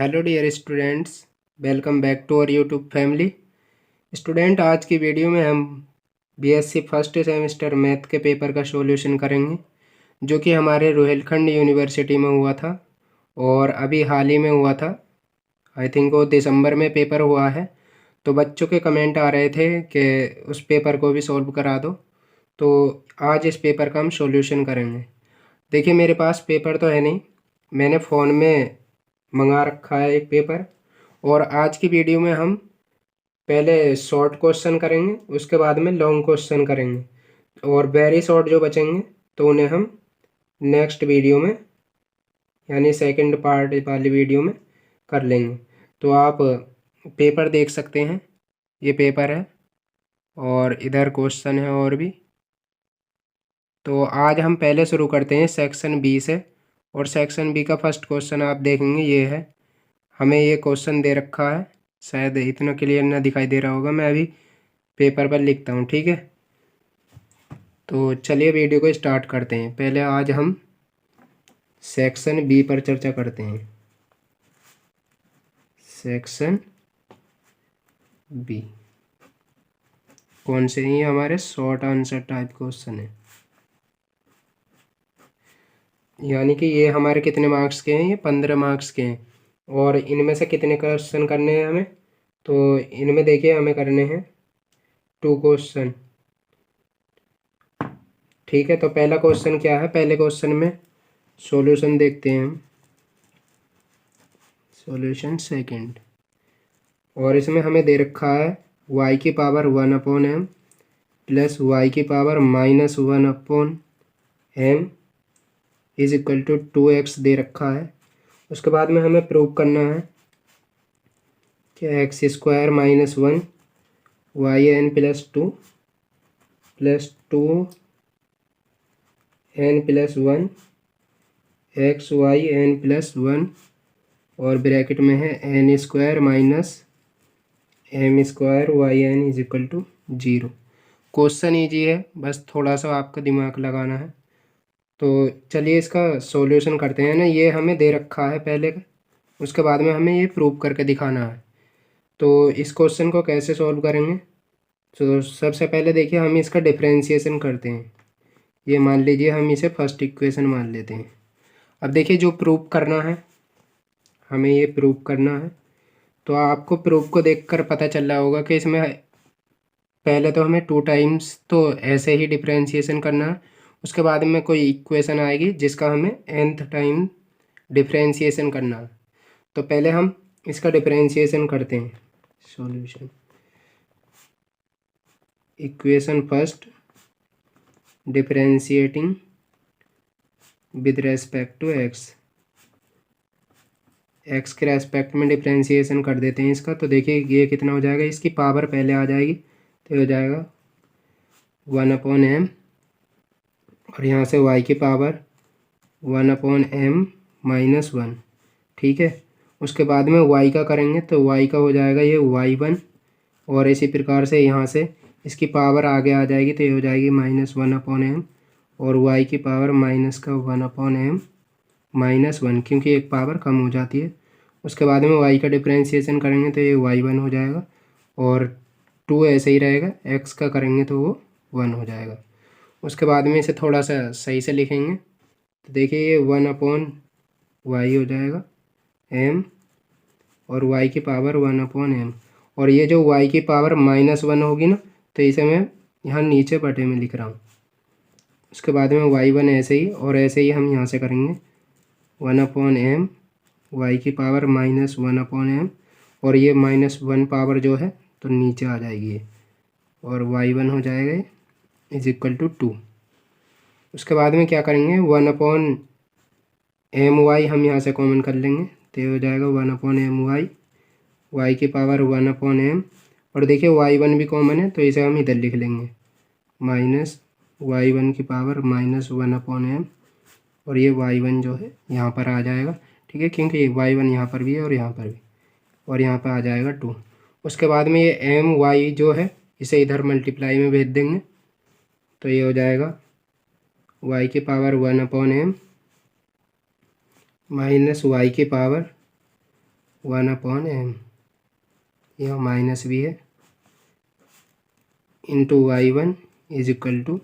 Hello dear students, welcome back to our YouTube family. Student, आज की video में हम बीएससी फर्स्ट सेमेस्टर मैथ के पेपर का सॉल्यूशन करेंगे, जो कि हमारे रोहिलखंड यूनिवर्सिटी में हुआ था और अभी हाल ही में हुआ था। आई थिंक वो दिसंबर में पेपर हुआ है। तो बच्चों के कमेंट आ रहे थे कि उस पेपर को भी सॉल्व करा दो, तो आज इस पेपर का हम सॉल्यूशन करेंगे। देखिए, मेरे पास पेपर तो है नहीं, मैंने फ़ोन में मंगा रखा है एक पेपर। और आज की वीडियो में हम पहले शॉर्ट क्वेश्चन करेंगे, उसके बाद में लॉन्ग क्वेश्चन करेंगे, और वेरी शॉर्ट जो बचेंगे तो उन्हें हम नेक्स्ट वीडियो में यानी सेकंड पार्ट वाली वीडियो में कर लेंगे। तो आप पेपर देख सकते हैं, ये पेपर है और इधर क्वेश्चन है और भी। तो आज हम पहले शुरू करते हैं सेक्शन बी से, और सेक्शन बी का फर्स्ट क्वेश्चन आप देखेंगे ये है। हमें ये क्वेश्चन दे रखा है, शायद इतना क्लियर ना दिखाई दे रहा होगा, मैं अभी पेपर पर लिखता हूँ, ठीक है। तो चलिए वीडियो को स्टार्ट करते हैं। पहले आज हम सेक्शन बी पर चर्चा करते हैं। सेक्शन बी कौन से हैं? ये हमारे शॉर्ट आंसर टाइप क्वेश्चन है, यानी कि ये हमारे कितने मार्क्स के हैं? ये 15 मार्क्स के हैं। और इनमें से कितने क्वेश्चन करने हैं हमें? तो इनमें देखिए हमें करने हैं 2 क्वेश्चन, ठीक है। तो पहला क्वेश्चन क्या है? पहले क्वेश्चन में सॉल्यूशन देखते हैं हम, सॉल्यूशन सेकंड। और इसमें हमें दे रखा है y की पावर 1/m प्लस y की power -1/m is equal to 2x दे रखा है। उसके बाद में हमें प्रूव करना है कि x² - 1 yn plus 2 plus 2n plus 1 xyn plus 1 और ब्रैकेट में है n² - m² yn is equal to 0। Question easy है, बस थोड़ा सा आपका दिमाग लगाना है। तो चलिए इसका सॉल्यूशन करते हैं ना। ये हमें दे रखा है पहले, उसके बाद में हमें ये प्रूव करके दिखाना है। तो इस क्वेश्चन को कैसे सॉल्व करेंगे? तो सबसे पहले देखिए हम इसका डिफरेंशिएशन करते हैं। ये मान लीजिए हम इसे फर्स्ट इक्वेशन मान लेते हैं। अब देखिए जो प्रूव करना है, हमें ये प्रूव करना है। तो आपको प्रूफ को देखकर पता चल रहा होगा कि इसमें पहले तो हमें 2 टाइम्स तो ऐसे ही डिफरेंशिएशन करना है, उसके बाद में कोई इक्वेशन आएगी जिसका हमें nth टाइम डिफरेंशिएशन करना है। तो पहले हम इसका डिफरेंशिएशन करते हैं। Solution equation first differentiating with respect to X के रेस्पेक्ट में डिफरेंशिएशन कर देते हैं इसका। तो देखिए ये कितना हो जाएगा, इसकी पावर पहले आ जाएगी तो हो जाएगा 1/m, और यहाँ से y की पावर 1/m - 1, ठीक है। उसके बाद में y का करेंगे तो y का हो जाएगा ये y1, और इसी प्रकार से यहाँ से इसकी पावर आगे आ जाएगी तो ये हो जाएगी -1/m, और y की पावर -1/m -1, क्योंकि एक पावर कम हो जाती है। उसके बाद में y का डिफरेंशिएशन करेंगे तो ये y1 हो जाएगा, और 2 ऐसे ही रहेगा, x का करेंगे तो वो 1 हो जाएगा। उसके बाद में इसे थोड़ा सा सही से लिखेंगे तो देखिए ये 1/y हो जाएगा m, और y की पावर 1/m, और ये जो y की पावर -1 होगी ना, तो इसे मैं यहाँ नीचे बटे में लिख रहा हूँ। उसके बाद में y1 ऐसे ही, और ऐसे ही हम यहाँ से करेंगे 1/m y की पावर -1/m, और ये -1 पावर जो है तो नीचे आ जाएगी ये, और y1 हो जाएगा इज इक्वल टू 2। उसके बाद में क्या करेंगे 1/my हम यहाँ से कॉमन कर लेंगे तो ये हो जाएगा 1/my y की पावर 1/m, और देखिए y1 भी कॉमन है तो इसे हम इधर लिख लेंगे -y1 की पावर -1/m, और ये y1 जो है यहाँ पर आ जाएगा, ठीक है, क्योंकि y1 यहाँ पर भी है और यहाँ पर भी, और यहाँ पर आ जाएगा 2। उसके बाद में ये my जो है इसे इधर मल्टीप्लाई में भेज देंगे तो ये हो जाएगा y की पावर 1/m - y की पावर 1/m, यह माइनस भी है, into y1 is equal to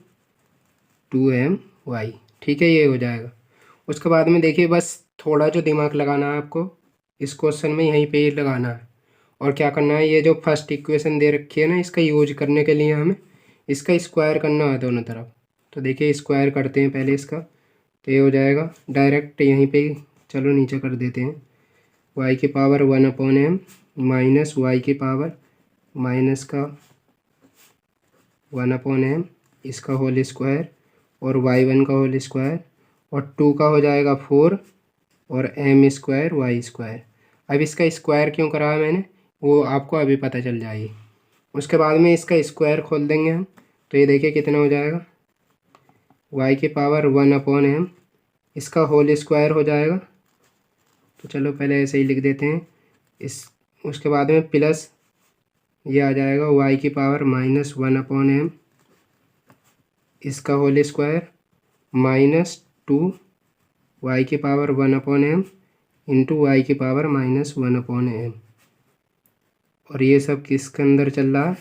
2my। ठीक है, ये हो जाएगा। उसके बाद में देखिए, बस थोड़ा जो दिमाग लगाना है आपको इस क्वेश्चन में यहीं पे ही लगाना है। और क्या करना है, ये जो फर्स्ट इक्वेशन दे रखी है ना, इसका यूज करने के लिए हमें इसका स्क्वायर करना है दोनों तरफ। तो देखिए स्क्वायर करते हैं पहले इसका, तो ये हो जाएगा डायरेक्ट यहीं पे ही, चलो नीचे कर देते हैं, y की पावर 1/m माइनस y की पावर माइनस का 1/m इसका होल स्क्वायर और y1 का होल स्क्वायर और 2 का हो जाएगा 4 और m स्क्वायर y स्क्वायर। अब इसका स्क्वायर क्यों करा है मैंने, वो आपको अभी पता चल जाएगी। उसके बाद में इसका स्क्वायर खोल देंगे हम, तो ये देखिए कितना हो जाएगा, y की पावर 1/m इसका होल स्क्वायर हो जाएगा। तो चलो पहले ऐसे ही लिख देते हैं इस, उसके बाद में प्लस ये आ जाएगा y की पावर माइनस 1/m इसका होल स्क्वायर माइनस 2 y की पावर 1/m इंटू वाई की पावर माइनस 1/m। और ये सब किसके अंदर चल रहा है,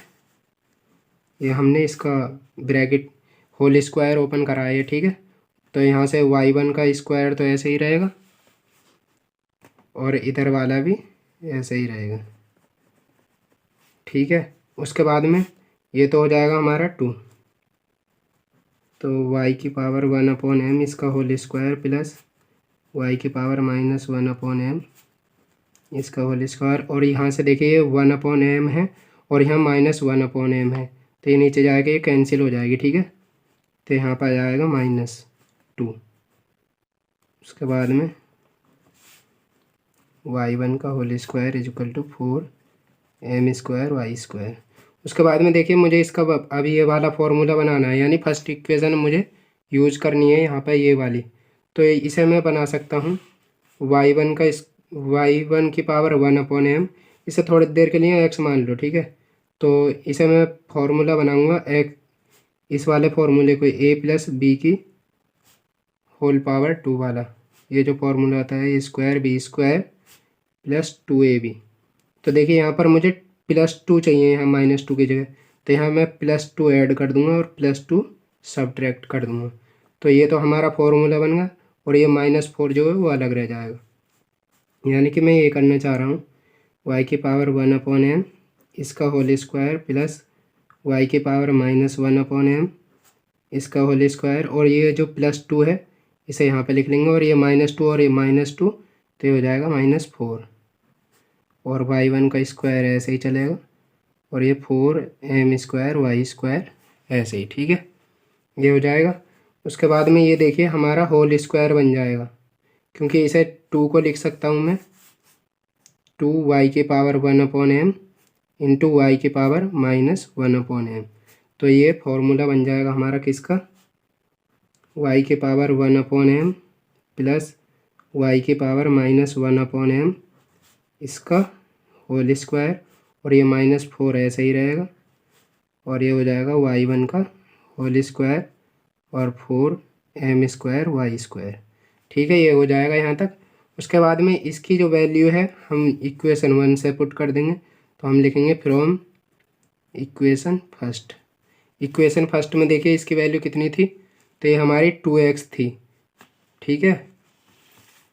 ये हमने इसका ब्रैकेट होल स्क्वायर ओपन करा है, ठीक है। तो यहाँ से y1 का स्क्वायर तो ऐसे ही रहेगा और इधर वाला भी ऐसे ही रहेगा, ठीक है। उसके बाद में ये तो हो जाएगा हमारा 2, तो y की पावर 1/m इसका होल स्क्वायर प्लस y की पावर माइनस 1/m इसका होल स्क्वायर। और यहाँ से देखिए ये 1/m है और यहाँ माइनस 1/m है, तो ये नीचे जाएगा, ये कैंसिल हो जाएगी, ठीक है। तो यहाँ पर आ जाएगा -2। उसके बाद में y1 का whole square is equal to 4m square y square. उसके बाद में देखिए मुझे इसका अभी ये वाला फॉर्मूला बनाना है, यानी फर्स्ट इक्वेशन मुझे यूज करनी है यहाँ पर ये वाली। तो इसे मैं बना सकता हूँ y1 की पावर 1/m, इसे थोड़ी देर के लिए x मान लो, ठीक है। तो इसे मैं फॉर्मूला बनाऊँगा इस वाले फॉर्मूले को a प्लस बी की होल पावर 2 वाला, ये जो फॉर्मूला आता है square B square plus 2ab। तो देखिए यहाँ पर मुझे +2 चाहिए यहाँ -2 की जगह, तो यहाँ मैं +2 ऐड कर दूंगा और +2 सब्ट्रैक्ट कर दूंगा। तो ये तो हमारा फॉर्मूला बन गया और ये -4 जो है वो अलग रह जाएगा। यानी कि मैं ये करना चाह रहा हूँ y की पावर 1/m इसका होल स्क्वायर प्लस y की पावर माइनस 1/m इसका होल स्क्वायर, और ये जो +2 है इसे यहाँ पे लिख लेंगे, और ये -2 और ये -2 तो ये हो जाएगा -4 और y1 का स्क्वायर ऐसे ही चलेगा और ये 4m स्क्वायर y स्क्वायर ऐसे ही, ठीक है, ये हो जाएगा। उसके बाद में ये देखिए हमारा होल स्क्वायर बन जाएगा, क्योंकि इसे 2 को लिख सकता हूँ मैं 2y की पावर 1/m इंटू वाई की पावर माइनस 1/m। तो ये फॉर्मूला बन जाएगा हमारा किसका, y की पावर 1/m प्लस y की पावर माइनस 1/m इसका होल स्क्वायर, और ये -4 ऐसे ही रहेगा और ये हो जाएगा y1 का होल स्क्वायर और 4m स्क्वायर y स्क्वायर, ठीक है, ये हो जाएगा यहाँ तक। उसके बाद में इसकी जो वैल्यू है हम इक्वेशन 1 से पुट कर देंगे, तो हम लिखेंगे फ्रॉम इक्वेशन फर्स्ट में देखिए इसकी वैल्यू कितनी थी, तो ये हमारी 2x थी, ठीक है।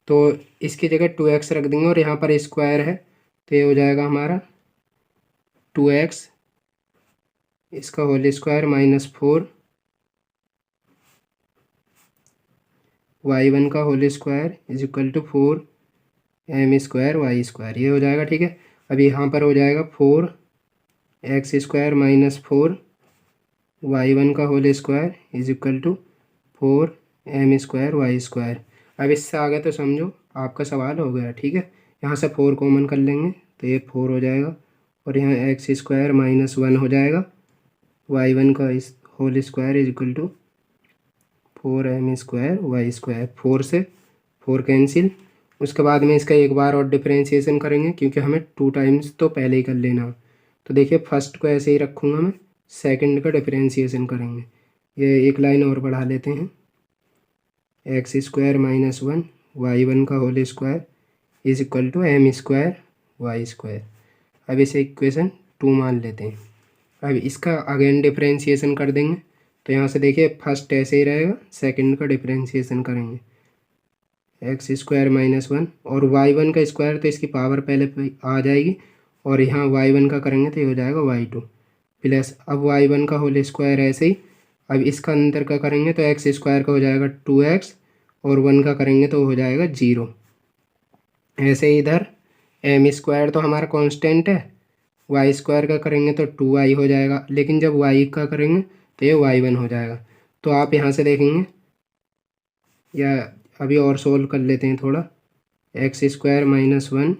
तो इसकी जगह 2x रख देंगे और यहाँ पर स्क्वायर है, तो ये हो जाएगा हमारा 2x इसका होल स्क्वायर -4 y1 का whole square is equal to 4m square y square, ये हो जाएगा, ठीक है। अभी यहाँ पर हो जाएगा 4x स्क्वायर -4 y1 का whole square is equal to 4m square y square. अब इससे आगे तो समझो आपका सवाल हो गया, ठीक है। यहाँ से 4 कॉमन कर लेंगे तो ये 4 हो जाएगा और यहाँ x स्क्वायर -1 हो जाएगा, y1 का इस whole square is equal to 4m square y square, 4 से 4 कैंसिल। उसके बाद में इसका एक बार और डिफ्रेंशिएशन करेंगे, क्योंकि हमें 2 टाइम्स तो पहले ही कर लेना। तो देखिए फर्स्ट को ऐसे ही रखूँगा मैं, सेकंड का डिफ्रेंशिएशन करेंगे। ये एक लाइन और बढ़ा लेते हैं, x स्क्वायर -1 y1 का whole square is equal to m square Y square. अब इसे इक्वेशन 2 मान लेते हैं। अब इसका अगेन डिफरेंशिएशन कर देंगे। तो यहाँ से देखिए फर्स्ट ऐसे ही रहेगा, सेकंड का डिफरेंशिएशन करेंगे एक्स स्क्वायर माइनस 1 और वाई 1 का स्क्वायर तो इसकी पावर पहले आ जाएगी और यहाँ वाई 1 का करेंगे तो ये हो जाएगा वाई 2 प्लस अब वाई 1 का होल स्क्वायर ऐसे ही। अब इसका अंदर का करेंगे तो एक्स स्क्वायर का हो जाएगा 2x और 1 का करेंगे तो हो जाएगा 0। ऐसे ही इधर एम स्क्वायर तो हमारा कांस्टेंट है, वाई स्क्वायर का करेंगे तो 2y हो जाएगा, लेकिन जब y का करेंगे तो ये y1 हो जाएगा। तो आप यहाँ से देखेंगे या अभी और सोल्व कर लेते हैं थोड़ा। एक्स स्क्वायर माइनस 1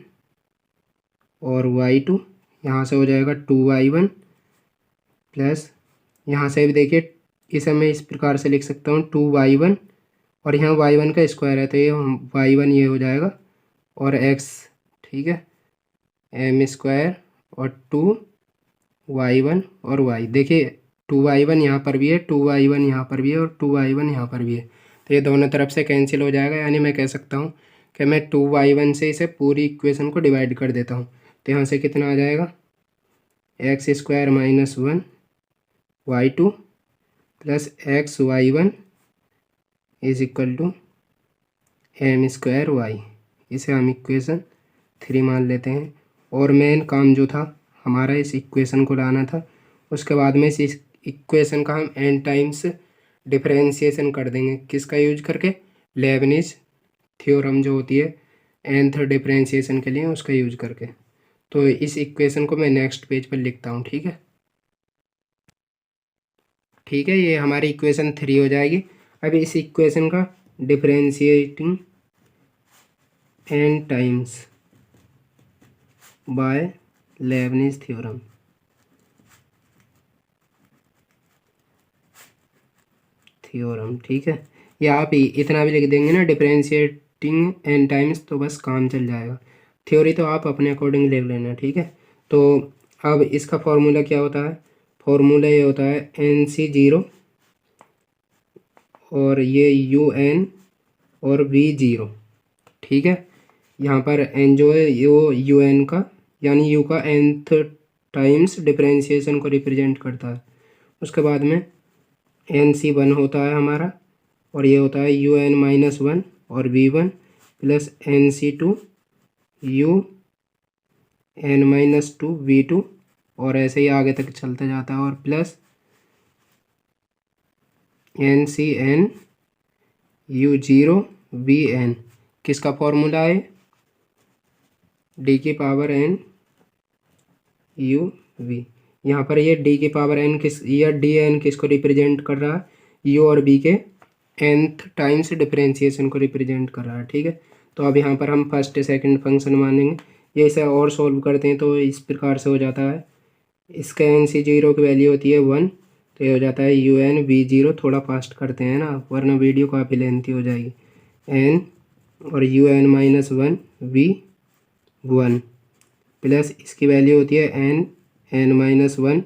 और y2 यहाँ से हो जाएगा 2y1 प्लस यहाँ से भी देखिए इसे मैं इस प्रकार से लिख सकता हूँ 2y1 और यहाँ y1 का स्क्वायर है तो ये y1 ये हो जाएगा और x, ठीक है, एम स्क्वायर और 2y1 और y। देखिए 2y1 यहाँ पर भी है, 2y1 यहाँ पर भी है और 2y1 यहाँ पर भी है, तो ये दोनों तरफ से कैंसिल हो जाएगा। यानी मैं कह सकता हूँ कि मैं 2y1 से इसे पूरी इक्वेशन को डिवाइड कर देता हूँ। तो यहाँ से कितना आ जाएगा X square minus 1 y2 plus X y1 is equal to M square Y. इसे हम इक्वेशन 3 मान लेते हैं। और मेन काम जो था हमारा इस इक्वेशन को लाना था, उसके बाद में इस इक्वेशन का हम n टाइम्स डिफरेंशिएशन कर देंगे। किसका यूज करके? लेबनिज थ्योरम जो होती है nth डिफरेंशिएशन के लिए, उसका यूज करके। तो इस इक्वेशन को मैं नेक्स्ट पेज पर लिखता हूँ, ठीक है। ठीक है, ये हमारी इक्वेशन 3 हो जाएगी। अब इस इक्वेशन का differentiating n times bye Lebanese theorem. ठीक है, या आप इतना भी लिख देंगे ना डिफरेंशिएटिंग n टाइम्स, तो बस काम चल जाएगा। थ्योरी तो आप अपने अकॉर्डिंग लिख लेना, ठीक है। तो अब इसका फॉर्मूला क्या होता है? फॉर्मूला ये होता है NC0 और ये UN और V0, ठीक है। यहाँ पर n जो है वो UN का यानी u का nth टाइम्स डिफरेंशिएशन को रिप्रेजेंट करता है। उसके बाद में NC1 होता है हमारा और ये होता है UN माइनस 1 और V1 plus NC2 UN minus 2 V2 और ऐसे ही आगे तक चलते जाता है और प्लस NCN U0 VN। किसका फॉर्मूला है? D की पावर n U V। यहाँ पर ये D की पावर n किस या DN किसको रिप्रेजेंट कर रहा है? U और V के nth टाइम्स डिफरेंशिएशन को रिप्रेजेंट कर रहा है, ठीक है। तो अब यहाँ पर हम फर्स्ट सेकंड फंक्शन मानेंगे। ये इसे और सॉल्व करते हैं तो इस प्रकार से हो जाता है। इसका NC0 की वैल्यू होती है 1, तो ये हो जाता है UN V0। थोड़ा फास्ट करते हैं ना, वरना वीडियो काफ़ी लेंथी हो जाएगी। n और UN माइनस 1 V1 प्लस इसकी वैल्यू होती है n माइनस 1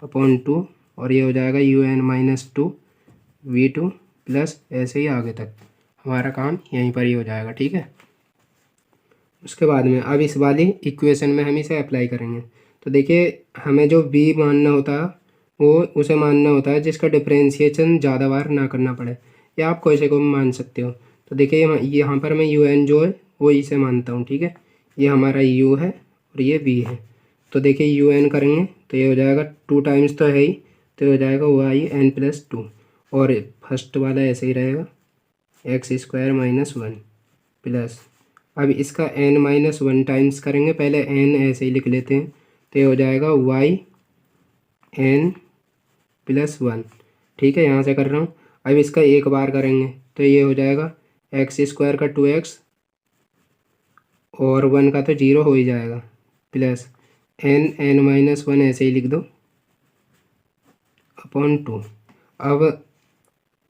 अपॉन 2 और ये हो जाएगा UN माइनस 2 V2 प्लस ऐसे ही आगे तक। हमारा काम यहीं पर ही हो जाएगा, ठीक है। उसके बाद में अब इस वाली इक्वेशन में हम इसे अप्लाई करेंगे। तो देखिए हमें जो v मानना होता है वो उसे मानना होता है जिसका डिफरेंशिएशन ज़्यादा बार ना करना पड़े, या आप कोई से को मान सकते हो। तो देखिए यहाँ पर मैं UN जो है वो इसे मानता हूँ, ठीक है। ये हमारा u है और ये v है। तो देखिए UN करेंगे तो ये हो जाएगा 2 टाइम्स तो है ही, तो ये हो जाएगा YN प्लस 2 और फर्स्ट वाला ऐसे ही रहेगा एक्स स्क्वायर माइनस 1 प्लस अब इसका n माइनस 1 टाइम्स करेंगे। पहले n ऐसे ही लिख लेते हैं तो ये हो जाएगा YN प्लस 1, ठीक है। यहाँ से कर रहा हूँ। अब इसका एक बार करेंगे तो ये हो जाएगा एक्स स्क्वायर का 2x और 1 का तो 0 हो ही जाएगा प्लस n माइनस 1 ऐसे ही लिख दो अपॉन 2। अब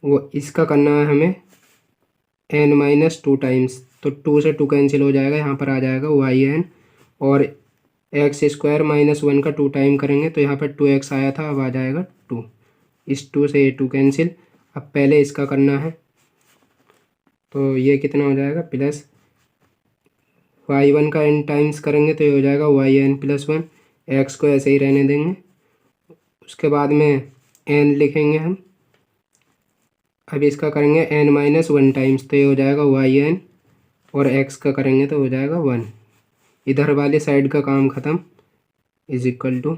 वो इसका करना है हमें n माइनस 2 टाइम्स, तो 2 से 2 कैंसिल हो जाएगा, यहाँ पर आ जाएगा YN और एक्स स्क्वायर माइनस 1 का 2 टाइम करेंगे तो यहाँ पर 2x आया था, अब आ जाएगा 2। इस 2 से ये 2 कैंसिल। अब पहले इसका करना है तो ये कितना हो जाएगा प्लस y1 का n टाइम्स करेंगे तो ये हो जाएगा yn+1, x को ऐसे ही रहने देंगे। उसके बाद में n लिखेंगे हम, अब इसका करेंगे n-1 टाइम्स तो ये हो जाएगा yn, और x का करेंगे तो हो जाएगा 1। इधर वाली साइड का काम ख़त्म, is equal to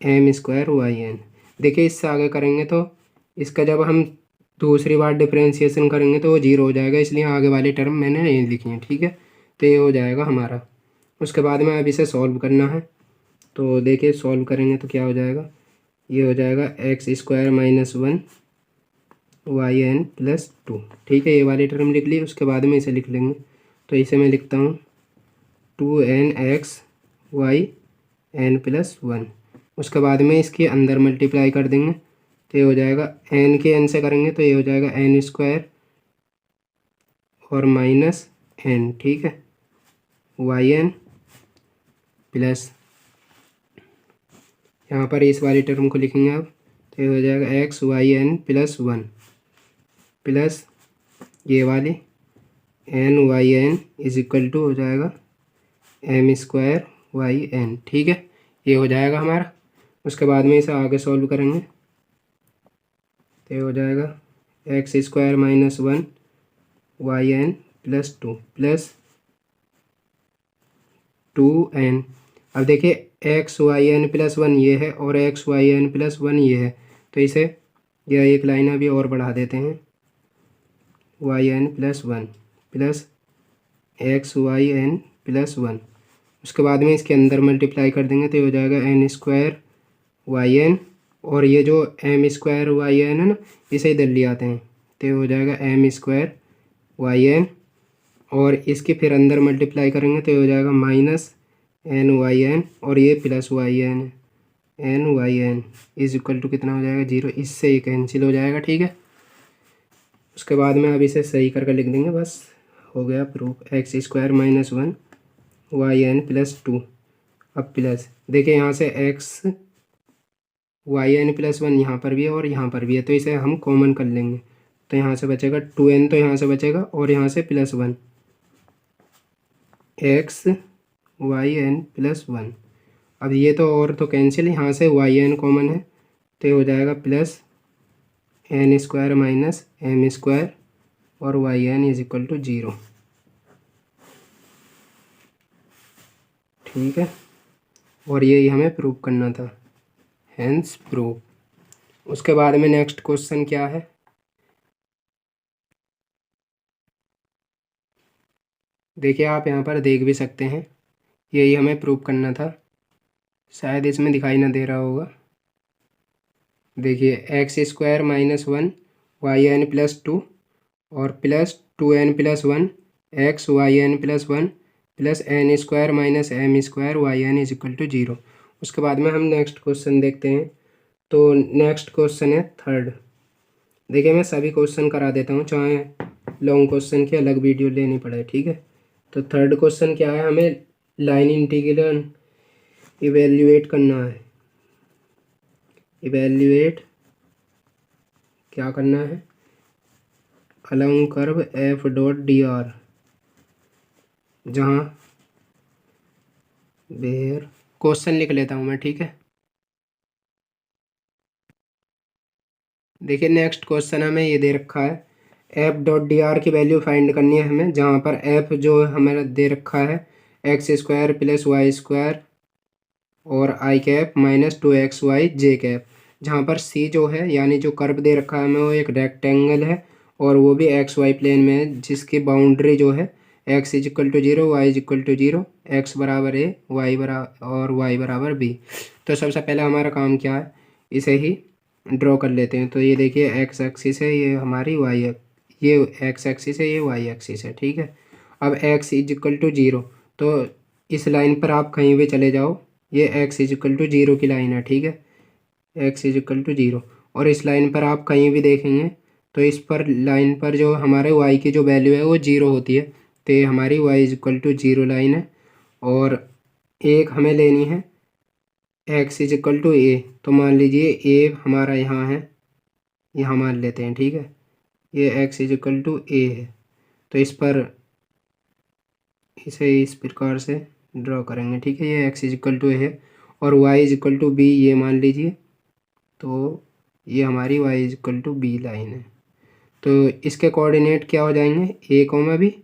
m² yn। देखिए इससे आगे करेंगे तो इसका जब हम दूसरी बार डिफरेंशिएशन करेंगे तो वो 0 हो जाएगा, इसलिए आगे वाली टर्म मैंने नहीं लिखी है, ठीक है। तो ये हो जाएगा हमारा। उसके बाद में अब इसे सॉल्व करना है, तो देखिए सॉल्व करेंगे तो क्या हो जाएगा, ये हो जाएगा x² - 1 yn+2, ठीक है। ये वाली टर्म लिख ली, उसके बाद में इसे लिख लेंगे, तो इसे मैं लिखता हूँ 2nx yn+1। उसके बाद में इसके अंदर मल्टीप्लाई कर देंगे तो ये हो जाएगा n के n से करेंगे तो ये हो जाएगा n² और -n, ठीक है, yn प्लस यहाँ पर इस वाली टर्म को लिखेंगे अब, तो ये हो जाएगा xyn+1 प्लस ये वाली nyn इज इक्वल टू हो जाएगा m²yn, ठीक है। ये हो जाएगा हमारा। उसके बाद में इसे आगे सॉल्व करेंगे तो ये हो जाएगा x² - 1 yn+2 प्लस 2n। अब देखिए xyn+1 ये है और xyn+1 ये है, तो इसे यह एक लाइन अभी और बढ़ा देते हैं, yn+1 प्लस xyn+1। उसके बाद में इसके अंदर मल्टीप्लाई कर देंगे तो ये हो जाएगा n² yn, और ये जो m² है ना, इसे इधर ले आते हैं तो ये हो जाएगा m²yn, और इसके फिर अंदर मल्टीप्लाई करेंगे तो ये हो जाएगा -nyn, और ये प्लस yn है, nyn इज इक्वल टू कितना हो जाएगा 0, इससे ये कैंसिल हो जाएगा, ठीक है। उसके बाद में अब इसे सही करके लिख देंगे, बस हो गया प्रूफ। x² - 1 yn+2, अब प्लस देखिए यहाँ से xyn+1 यहाँ पर भी है और यहाँ पर भी है, तो इसे हम कॉमन कर लेंगे तो यहाँ से बचेगा 2n, तो यहाँ से बचेगा और यहाँ से +1 xyn+1। अब ये तो और तो कैंसिल, यहाँ से yn कॉमन है तो ये हो जाएगा प्लस n² - m² और yn इज इक्वल टू 0, ठीक है। और यही हमें प्रूव करना था, हेंस प्रूव। उसके बाद में नेक्स्ट क्वेश्चन क्या है, देखिए आप यहाँ पर देख भी सकते हैं, यही हमें प्रूव करना था, शायद इसमें दिखाई ना दे रहा होगा। देखिए x² - 1 yn+2 और plus 2n+1 xyn+1 plus n² - m² yn is equal to 0। उसके बाद में हम नेक्स्ट क्वेश्चन देखते हैं, तो नेक्स्ट क्वेश्चन है थर्ड। देखिए मैं सभी क्वेश्चन करा देता हूँ, चाहे लॉन्ग क्वेश्चन की अलग वीडियो लेनी पड़े, ठीक है। तो थर्ड क्वेश्चन क्या है, हमें लाइन इंटीग्रल इवेल्युएट करना है। इवेल्युएट क्या करना है, अलोंग कर्व f.dr, जहाँ वेयर क्वेश्चन लिख लेता हूँ मैं, ठीक है। देखिए नेक्स्ट क्वेश्चन हमें ये दे रखा है, f.dr की वैल्यू फाइंड करनी है हमें, जहाँ पर f जो हमें दे रखा है x² + y² और i cap -2xy j cap, जहाँ पर c जो है यानी जो कर्व दे रखा है हमें वो एक रेक्टेंगल है और वो भी xy प्लेन में है, जिसकी बाउंड्री जो है x = 0 y = 0, x बराबर a y बराबर और y बराबर b। तो सबसे पहले हमारा काम क्या है, इसे ही ड्रॉ कर लेते हैं। तो ये देखिए x एक्सिस है, ये हमारी ये x एक्सिस है, ये y एक्सिस है, ठीक है। अब x = 0, तो इस लाइन पर आप कहीं भी चले जाओ, ये x = 0 की लाइन है, ठीक है, x = 0। और इस लाइन पर आप कहीं भी देखेंगे तो इस पर लाइन पर जो हमारे y की जो वैल्यू है वो 0 होती है, तो ये हमारी y = 0 लाइन है। और एक हमें लेनी है x = a, तो मान लीजिए a हमारा यहाँ है, यहाँ मान लेते हैं, ठीक है, ये x = a है, तो इस पर इसे इस प्रकार से ड्रॉ करेंगे, ठीक है। ये x इक्वल टू है और y इक्वल टू बी, ये मान लीजिए। तो ये हमारी y equal to B line है। तो इसके कोऑर्डिनेट क्या हो जाएंगे, a कॉमा बी।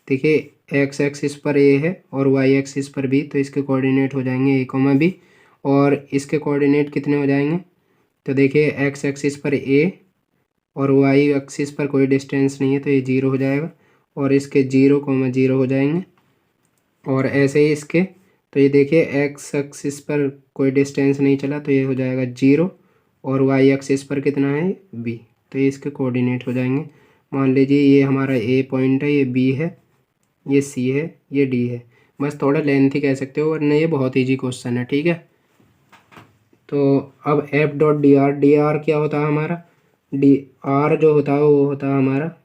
देखिए x एक्सिस पर a है और y एक्सिस पर b, तो इसके कोऑर्डिनेट हो जाएंगे a कॉमा बी। और इसके कोऑर्डिनेट कितने हो जाएंगे, तो देखिए x एक्सिस पर a और y एक्सिस पर कोई डिस्टेंस नहीं है, तो ये 0 हो जाएगा। और इसके 0,0 हो जाएंगे। और ऐसे ही इसके, तो ये देखिए x एक्सिस पर कोई डिस्टेंस नहीं चला, तो ये हो जाएगा 0। और y एक्सिस पर कितना है, b, तो ये इसके कोऑर्डिनेट हो जाएंगे। मान लीजिए ये हमारा a पॉइंट है, ये b है, ये c है, ये d है। बस थोड़ा लेंथी कह सकते हो, वरना ये बहुत ईजी क्वेश्चन है, ठीक है। तो अब F dot D are, D R क्या होता है हमारा, डी आर जो होता है वो होता है हमारा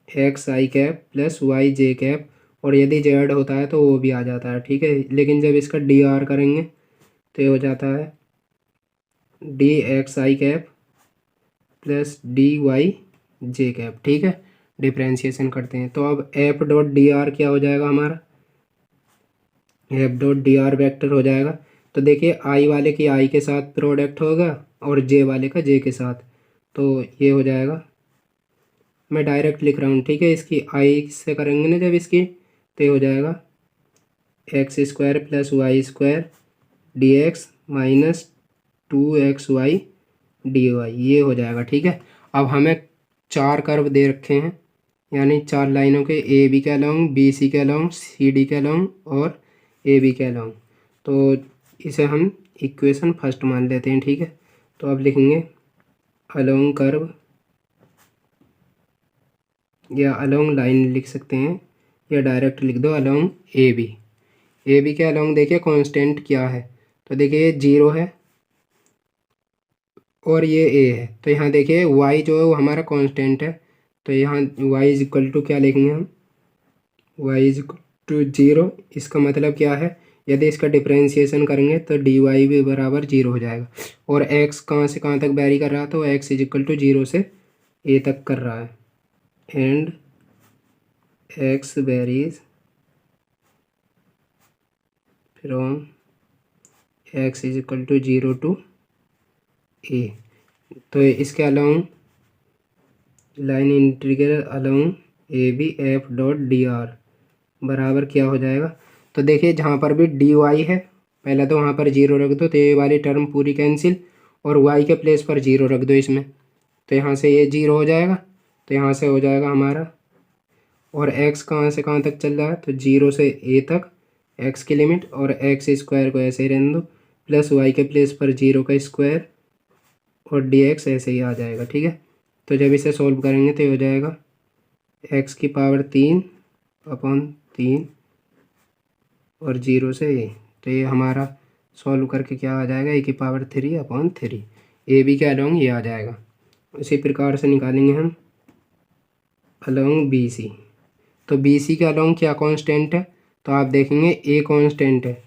एक्स आई कैप प्लस वाई जे कैप, और यदि जेड होता है तो वो भी आ जाता है, ठीक है। लेकिन जब इसका डी आर करेंगे तो ये हो जाता है डी एक्स आई कैप प्लस डी वाई जे कैप, ठीक है। डिफ्रेंशिएशन करते हैं, तो अब एफ डॉट डी आर क्या हो जाएगा हमारा, F dot D are vector हो जाएगा। तो देखिए आई वाले की आई के साथ प्रोडक्ट होगा और जे वाले का जे के साथ, तो ये हो जाएगा, मैं डायरेक्ट लिख रहा हूँ, ठीक है। इसकी आई से करेंगे ना जब इसकी, तो ये हो जाएगा X square plus Y square D X minus 2xy D Y, ये हो जाएगा, ठीक है। अब हमें 4 कर्व दे रखे हैं, यानी 4 लाइनों के, ए बी के अलोंग, बी सी के अलोंग, सी डी के अलोंग और ए बी के अलोंग। तो इसे हम इक्वेशन फर्स्ट मान लेते हैं, ठीक है। तो अब लिखेंगे अलोंग कर्व, या अलोंग लाइन लिख सकते हैं, या डायरेक्ट लिख दो along A B. A B के अलोंग देखिए कांस्टेंट क्या है, तो देखिए 0 है और ये ए है। तो यहाँ देखिए y जो है वो हमारा कांस्टेंट है, तो यहाँ y इज इक्वल टू क्या लिखेंगे हम, y इज इक्वल टू 0। इसका मतलब क्या है, यदि इसका डिफ्रेंशिएशन करेंगे तो डी वाई भी बराबर 0 हो जाएगा। और x कहाँ से कहाँ तक वेरी कर रहा है, तो x इज इक्वल टू 0 से a तक कर रहा है। And x varies from x is equal to 0 to a। तो इसके along line integral along A B F dot D R बराबर क्या हो जाएगा, तो देखिए जहाँ पर भी डी वाई है पहले तो वहाँ पर 0 रख दो, तो ये वाली टर्म पूरी कैंसिल, और y के प्लेस पर 0 रख दो इसमें, तो यहाँ से ये 0 हो जाएगा, तो यहाँ से हो जाएगा हमारा। और x कहाँ से कहाँ तक चल रहा है, तो 0 से a तक x की लिमिट, और एक्स स्क्वायर को ऐसे ही रहने दो, प्लस y के प्लेस पर 0 का स्क्वायर और dx ऐसे ही आ जाएगा, ठीक है। तो जब इसे सॉल्व करेंगे तो ये हो जाएगा x की पावर 3/3 और 0 से a, तो ये हमारा सॉल्व करके क्या आ जाएगा, a की पावर 3/3। ए बी के अलोंग ये आ जाएगा। इसी प्रकार से निकालेंगे हम अलोंग बी सी। तो बी सी के अलोंग क्या कांस्टेंट है, तो आप देखेंगे a कांस्टेंट है,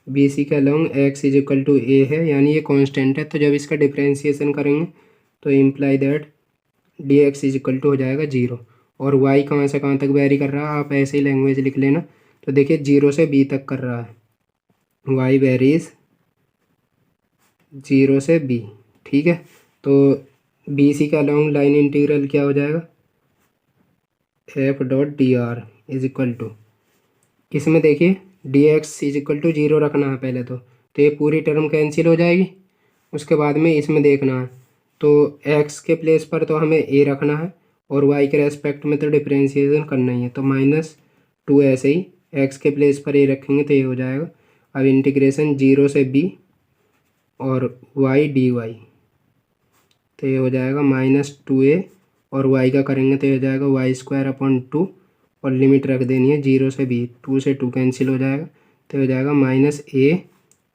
बी सी के along x is equal to a है, यानी ये कांस्टेंट है। तो जब इसका डिफ्रेंशिएशन करेंगे तो imply that D X is equal to हो जाएगा 0। और y कहाँ से कहाँ तक वेरी कर रहा है, आप ऐसे ही लैंग्वेज लिख लेना। तो देखिए 0 से b तक कर रहा है, y वेरीज 0 से b, ठीक है। तो बी सी का अलोंग लाइन इंटीग्रल क्या हो जाएगा, F dot D R is equal to, इसमें देखिए D X is equal to 0 रखना है पहले तो ये पूरी टर्म कैंसिल हो जाएगी। उसके बाद में इसमें देखना है, तो x के प्लेस पर तो हमें a रखना है, और y के रेस्पेक्ट में तो डिफ्रेंशिएशन करना ही है, तो -2 ऐसे ही x के प्लेस पर a रखेंगे तो ये हो जाएगा। अब इंटीग्रेशन 0 से b और y dy, तो ये हो जाएगा -2a, और y का करेंगे तो ये हो जाएगा y²/2, और लिमिट रख देनी है 0 से b, 2 से 2 कैंसिल हो जाएगा, तो हो जाएगा -a,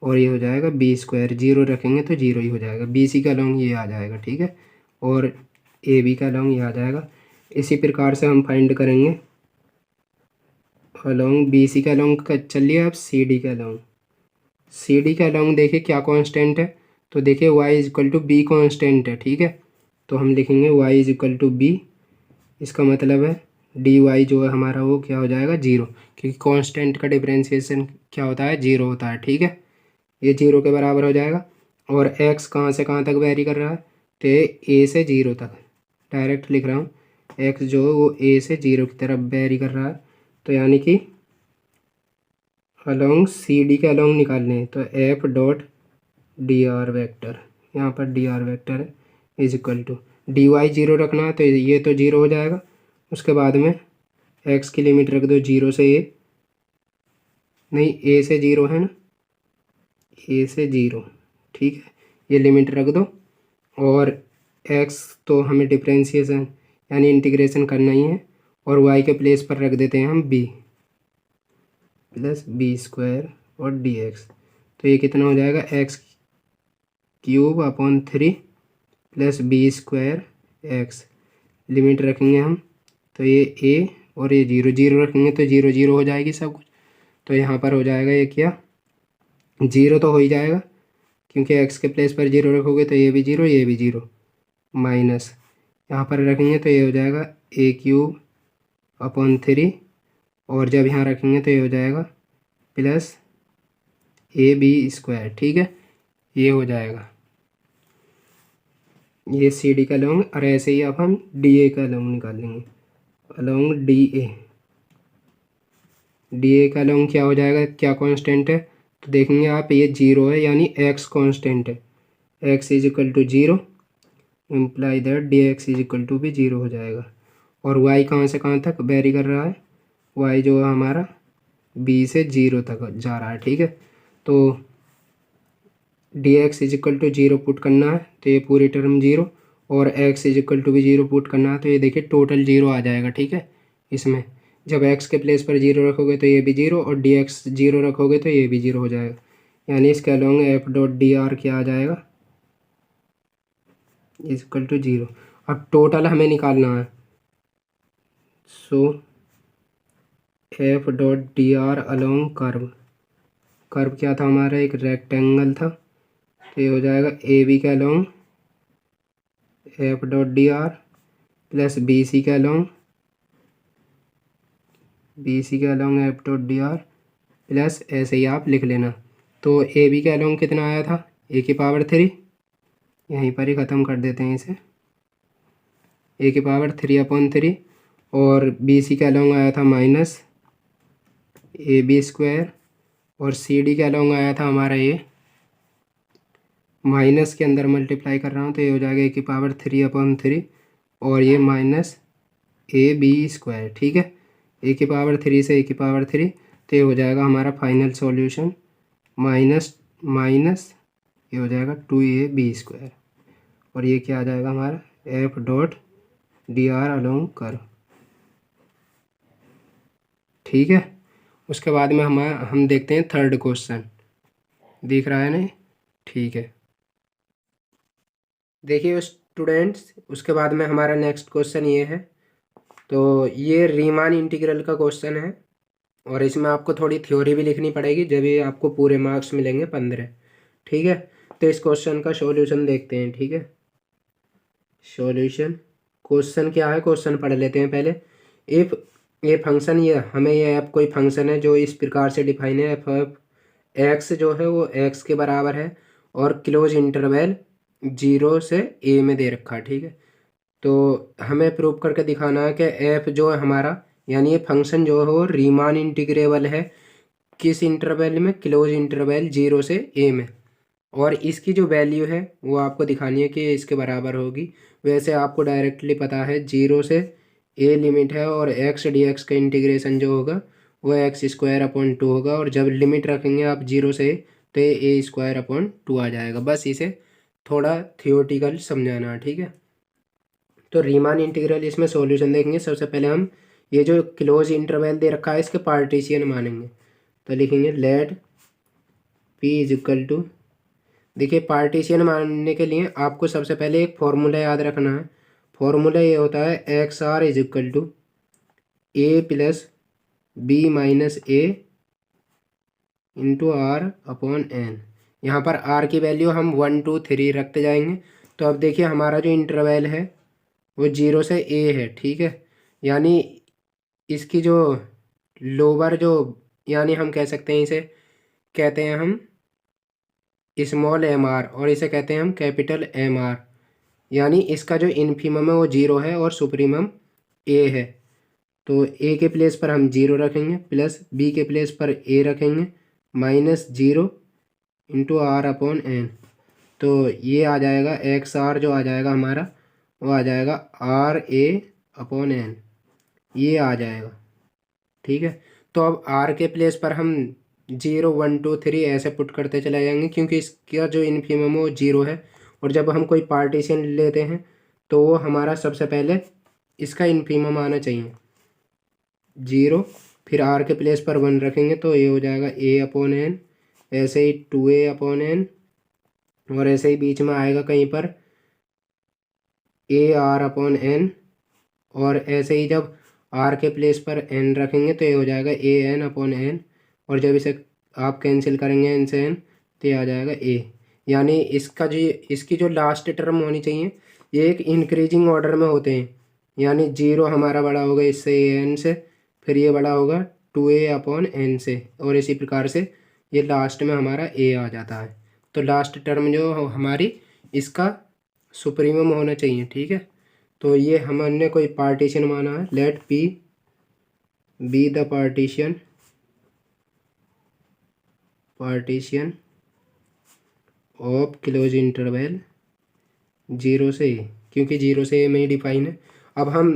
और ये हो जाएगा b², 0 रखेंगे तो 0 ही हो जाएगा। बी सी का लॉन्ग ये आ जाएगा, ठीक है, और ए बी का लॉन्ग ये आ जाएगा। इसी प्रकार से हम फाइंड करेंगे अलॉन्ग बी सी का लॉन्ग का, चलिए अब सी डी का लॉन्ग। सी डी का लॉन्ग देखिए क्या कांस्टेंट है, तो देखिए y is equal to B constant है, ठीक है। तो हम लिखेंगे y is equal to B, इसका मतलब है डी वाई जो है हमारा वो क्या हो जाएगा 0, क्योंकि कांस्टेंट का डिफरेंशिएशन क्या होता है 0 होता है। ठीक है, ये 0 के बराबर हो जाएगा। और एक्स कहाँ से कहाँ तक वेरी कर रहा है, तो ए से 0 तक, डायरेक्ट लिख रहा हूँ, एक्स जो है वो ए से 0 की तरफ वेरी कर रहा है। तो यानी कि अलोंग सी डी के अलोंग निकालने हैं, तो F dot D R vector, यहाँ पर डी आर वैक्टर है, is equal to D Y 0 रखना है, तो ये तो 0 हो जाएगा। उसके बाद में एक्स की लिमिट रख दो 0 से ए, नहीं ए से 0 है ना, ए से 0, ठीक है, ये लिमिट रख दो। और एक्स तो हमें डिफ्रेंशिएशन यानी इंटीग्रेशन करना ही है, और वाई के प्लेस पर रख देते हैं हम बी प्लस बी स्क्वायर और डी एक्स। तो ये कितना हो जाएगा, X cube upon 3 plus B square X, limit रखेंगे हम, तो ये ए और ये 0 0 रखेंगे तो 0 0 हो जाएगी सब कुछ। तो यहाँ पर हो जाएगा ये क्या 0 तो हो ही जाएगा, क्योंकि एक्स के प्लेस पर 0 रखोगे तो ये भी 0 ये भी 0, माइनस यहाँ पर रखेंगे तो ये हो जाएगा ए क्यूब अपॉन 3, और जब यहाँ रखेंगे तो ये हो जाएगा प्लस ए बी स्क्वायर। ठीक है, ये हो जाएगा ये सी डी का लॉन्ग। और ऐसे ही अब हम डी ए का लॉन्ग निकालेंगे, अलॉन्ग डी ए का लॉन्ग क्या हो जाएगा, क्या कांस्टेंट है, तो देखेंगे आप ये 0 है, यानी एक्स कांस्टेंट है, X is equal to 0, imply that D X is equal to भी 0 हो जाएगा। और वाई कहाँ से कहाँ तक वेरी कर रहा है, वाई जो है हमारा बी से 0 तक जा रहा है। ठीक है, तो D X is equal to 0 put करना है, तो ये पूरी टर्म 0, और एक्स इज इक्वल टू भी 0 पुट करना है, तो ये देखिए टोटल 0 आ जाएगा। ठीक है, इसमें जब एक्स के प्लेस पर 0 रखोगे तो ये भी 0, और डी एक्स 0 रखोगे तो ये भी 0 हो जाएगा, यानी इसके along F dot D are क्या आ जाएगा, इज इक्वल टू 0। अब टोटल हमें निकालना है, so F dot D R along curve क्या था हमारा, एक रेक्टेंगल था, तो ये हो जाएगा ए बी के along F dot D R plus B C के along F dot D R plus, ऐसे ही आप लिख लेना। तो ए बी के अलॉन्ग कितना आया था, ए की पावर 3, यहीं पर ही ख़त्म कर देते हैं इसे, ए की पावर 3/3, और बी सी के अलॉन्ग आया था माइनस ए बी स्क्वायर, और सी डी के अलॉन्ग आया था हमारा ये, माइनस के अंदर मल्टीप्लाई कर रहा हूँ तो ये हो जाएगा ए की पावर 3/3, और ये माइनस ए बी स्क्वायर। ठीक है, ए की पावर 3 से ए की पावर 3, तो ये हो जाएगा हमारा फाइनल सॉल्यूशन माइनस माइनस, ये हो जाएगा 2ab स्क्वायर, और ये क्या आ जाएगा हमारा F dot D R along curve. ठीक है, उसके बाद में हम देखते हैं थर्ड क्वेश्चन, दिख रहा है ना, ठीक है। देखिए स्टूडेंट्स, उसके बाद में हमारा नेक्स्ट क्वेश्चन ये है, तो ये रीमान इंटीग्रल का क्वेश्चन है, और इसमें आपको थोड़ी थ्योरी भी लिखनी पड़ेगी, जब ये आपको पूरे मार्क्स मिलेंगे 15। ठीक है, तो इस क्वेश्चन का सॉल्यूशन देखते हैं। ठीक है, सॉल्यूशन, क्वेश्चन क्या है, क्वेश्चन पढ़ लेते हैं पहले। इफ ये फंक्शन, ये हमें ये ऐप कोई फंक्शन है जो इस प्रकार से डिफाइन है, एफ एक्स जो है वो एक्स के बराबर है, और क्लोज इंटरवल 0 से ए में दे रखा है। ठीक है, तो हमें प्रूव करके दिखाना है कि एफ जो है हमारा, यानी ये फंक्शन जो है वो रीमान इंटीग्रेबल है, किस इंटरवल में, क्लोज इंटरवल 0 से ए में, और इसकी जो वैल्यू है वो आपको दिखानी है कि इसके बराबर होगी। वैसे आपको डायरेक्टली पता है 0 से ए लिमिट है, और एक्स डी एक्स का इंटीग्रेशन जो होगा वो x² 2 होगा, और जब लिमिट रखेंगे आप 0 से तो ये a² 2 आ जाएगा। बस इसे थोड़ा थियोरटिकल समझाना है। ठीक है, तो रीमान इंटीग्रल इसमें सॉल्यूशन देखेंगे। सबसे पहले हम ये जो क्लोज इंटरवल दे रखा है इसके पार्टीशियन मानेंगे, तो लिखेंगे let p is equal to, देखिए पार्टीशियन मानने के लिए आपको सबसे पहले एक फॉर्मूला याद रखना है। फॉर्मूला ये होता है X R is equal to A plus B minus A into R upon N. यहाँ पर आर की वैल्यू हम 1 2 3 रखते जाएंगे। तो अब देखिए हमारा जो इंटरवल है वो 0 से ए है। ठीक है, यानी इसकी जो लोअर जो, यानी हम कह सकते हैं, इसे कहते हैं हम स्मॉल एम आर और इसे कहते हैं हम कैपिटल एम आर। यानी इसका जो इन्फीमम है वो 0 है और सुप्रीमम ए है। तो ए के प्लेस पर हम 0 रखेंगे, प्लस बी के प्लेस पर ए रखेंगे, minus 0 into R upon N. तो ये आ जाएगा एक्स आर, जो आ जाएगा हमारा वो आ जाएगा आर ए अपॉन एन, ये आ जाएगा। ठीक है, तो अब आर के प्लेस पर हम 0 1 2 3 ऐसे पुट करते चले जाएंगे, क्योंकि इसका जो इन्फीमम है वो 0 है। और जब हम कोई पार्टीशन लेते हैं तो वो हमारा सबसे पहले इसका इन्फीमम आना चाहिए 0, फिर आर के प्लेस पर 1 रखेंगे तो ये हो जाएगा ए अपॉन एन, ऐसे ही 2a अपॉन एन, और ऐसे ही बीच में आएगा कहीं पर ए आर अपॉन एन, और ऐसे ही जब आर के प्लेस पर एन रखेंगे तो ये हो जाएगा ए एन अपॉन एन, और जब इसे आप कैंसिल करेंगे एन से एन तो ये आ जाएगा ए। यानी इसकी जो लास्ट टर्म होनी चाहिए ये एक इंक्रीजिंग ऑर्डर में होते हैं। यानी 0 हमारा बड़ा होगा इससे ए एन से, फिर ये बड़ा होगा 2a अपॉन एन से, और इसी प्रकार से ये लास्ट में हमारा ए आ जाता है। तो लास्ट टर्म जो हमारी इसका सुप्रीमम होना चाहिए। ठीक है, तो ये हमने कोई पार्टीशन माना है, let P be the partition of closed interval 0 से ए, क्योंकि 0 से ए में ही डिफाइन है। अब हम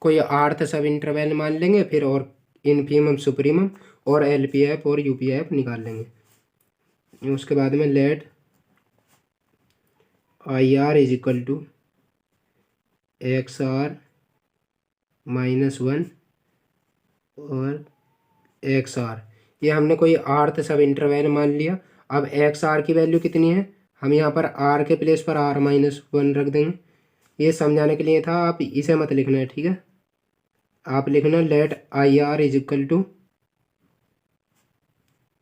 कोई आर्थ सब इंटरवल मान लेंगे, फिर और इन्फीमम सुप्रीमम और एलपीएफ और यूपीएफ निकाल लेंगे। उसके बाद में let I R is equal to X R minus 1 और एक्स आर, ये हमने कोई आर्थ सब इंटरवल मान लिया। अब एक्स आर की वैल्यू कितनी है, हम यहाँ पर आर के प्लेस पर आर माइनस 1 रख देंगे। ये समझाने के लिए था, आप इसे मत लिखना है। ठीक है, आप लिखना let I R is equal to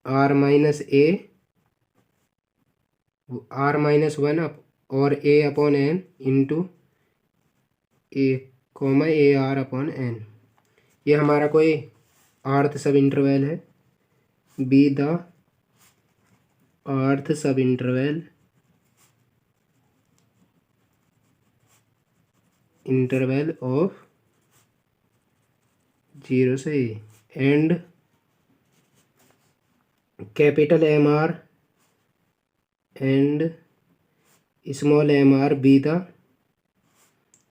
R minus A, R minus 1 और A upon N into A comma A R upon N. ये हमारा कोई आर्थ सब इंटरवल है, बी द आर्थ सब इंटरवल ऑफ 0 से A, and capital M R and small M R be the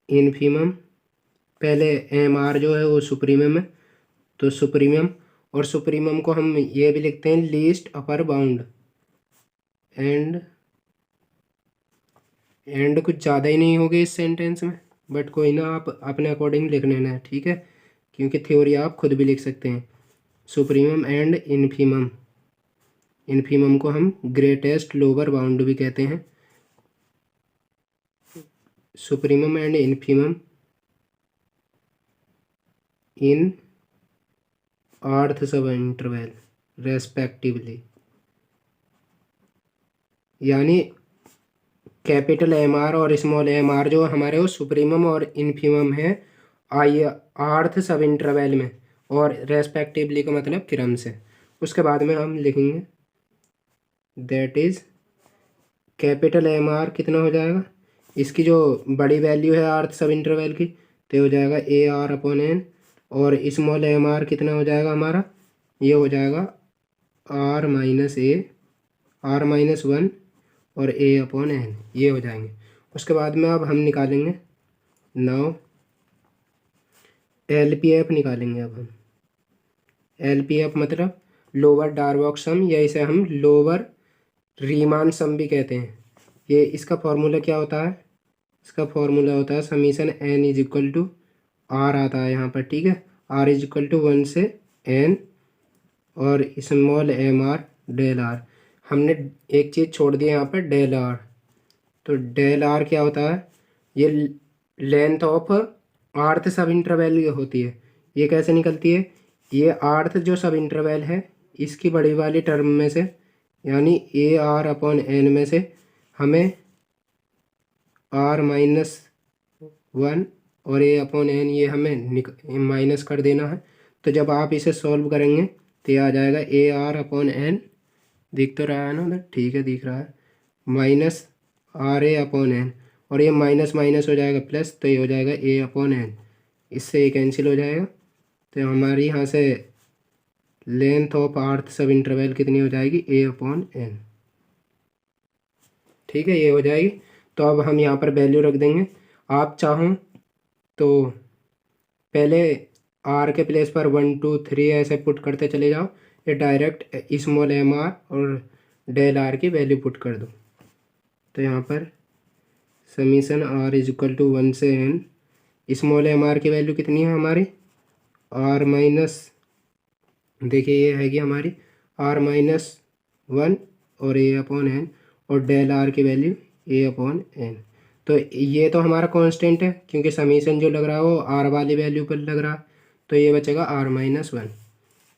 infimum. पहले एम आर जो है वो सुप्रीमम है, तो सुप्रीमम, और सुप्रीमम को हम ये भी लिखते हैं लीस्ट अपर बाउंड। एंड कुछ ज़्यादा ही नहीं होगी इस सेंटेंस में, बट कोई ना, आप अपने अकॉर्डिंग लिख लेना है। ठीक है, क्योंकि थ्योरी आप खुद भी लिख सकते हैं। सुप्रीमम एंड इन्फीमम, इन्फीमम को हम ग्रेटेस्ट लोअर बाउंड भी कहते हैं। सुप्रीमम एंड इन्फीमम इन आर्थ सब इंटरवल रेस्पेक्टिवली। यानी कैपिटल एम आर और स्मॉल एम आर जो हमारे वो सुप्रीमम और इन्फीमम है आई आर्थ सब इंटरवल में, और रेस्पेक्टिवली का मतलब क्रम से। उसके बाद में हम लिखेंगे that is capital M R कितना हो जाएगा, इसकी जो बड़ी वैल्यू है आर्थ सब इंटरवल की, तो हो जाएगा ए आर अपॉन एन, और स्मॉल एम आर कितना हो जाएगा हमारा, ये हो जाएगा R minus A, R minus 1 और ए अपॉन एन, ये हो जाएंगे। उसके बाद में अब हम निकालेंगे नाउ एल पी एफ निकालेंगे। अब हम एल पी एफ मतलब लोअर डार्बॉक्स सम, या इसे हम लोअर रीमान सम भी कहते हैं। ये इसका फॉर्मूला क्या होता है, इसका फॉर्मूला होता है summation N is equal to R आता है यहाँ पर। ठीक है, आर इज इक्वल टू 1 से एन और small M R del R. हमने एक चीज़ छोड़ दी यहाँ पर, डेल आर। तो डेल आर क्या होता है, ये लेंथ ऑफ आर्थ सब इंटरवल होती है। ये कैसे निकलती है, ये आर्थ जो सब इंटरवल है इसकी बड़ी वाली टर्म में से, यानी ए आर अपॉन एन में से हमें आर माइनस 1 और ए अपॉन एन ये हमें माइनस कर देना है। तो जब आप इसे सॉल्व करेंगे तो ये आ जाएगा ए आर अपॉन एन, दिख तो रहा है ना उधर, ठीक है दिख रहा है, minus R A upon N, और ये माइनस माइनस हो जाएगा प्लस, तो ये हो जाएगा ए अपॉन एन, इससे ये कैंसिल हो जाएगा। तो हमारी यहाँ से लेंथ ऑफ आर्थ सब इंटरवल कितनी हो जाएगी, ए अपॉन एन, ठीक है ये हो जाएगी। तो अब हम यहाँ पर वैल्यू रख देंगे। आप चाहो तो पहले आर के प्लेस पर 1 2 3 ऐसे पुट करते चले जाओ, ये डायरेक्ट स्मॉल एम आर और डेल आर की वैल्यू पुट कर दो। तो यहाँ पर summation R is equal to 1 से एन, स्मॉल एम आर की वैल्यू कितनी है हमारी, आर माइनस, देखिए ये हैगी हमारी आर माइनस 1 और ए अपॉन एन, और डेल आर की वैल्यू ए अपॉन एन। तो ये तो हमारा कांस्टेंट है क्योंकि समीशन जो लग रहा है वो आर वाली वैल्यू पर लग रहा है, तो ये बचेगा आर माइनस 1,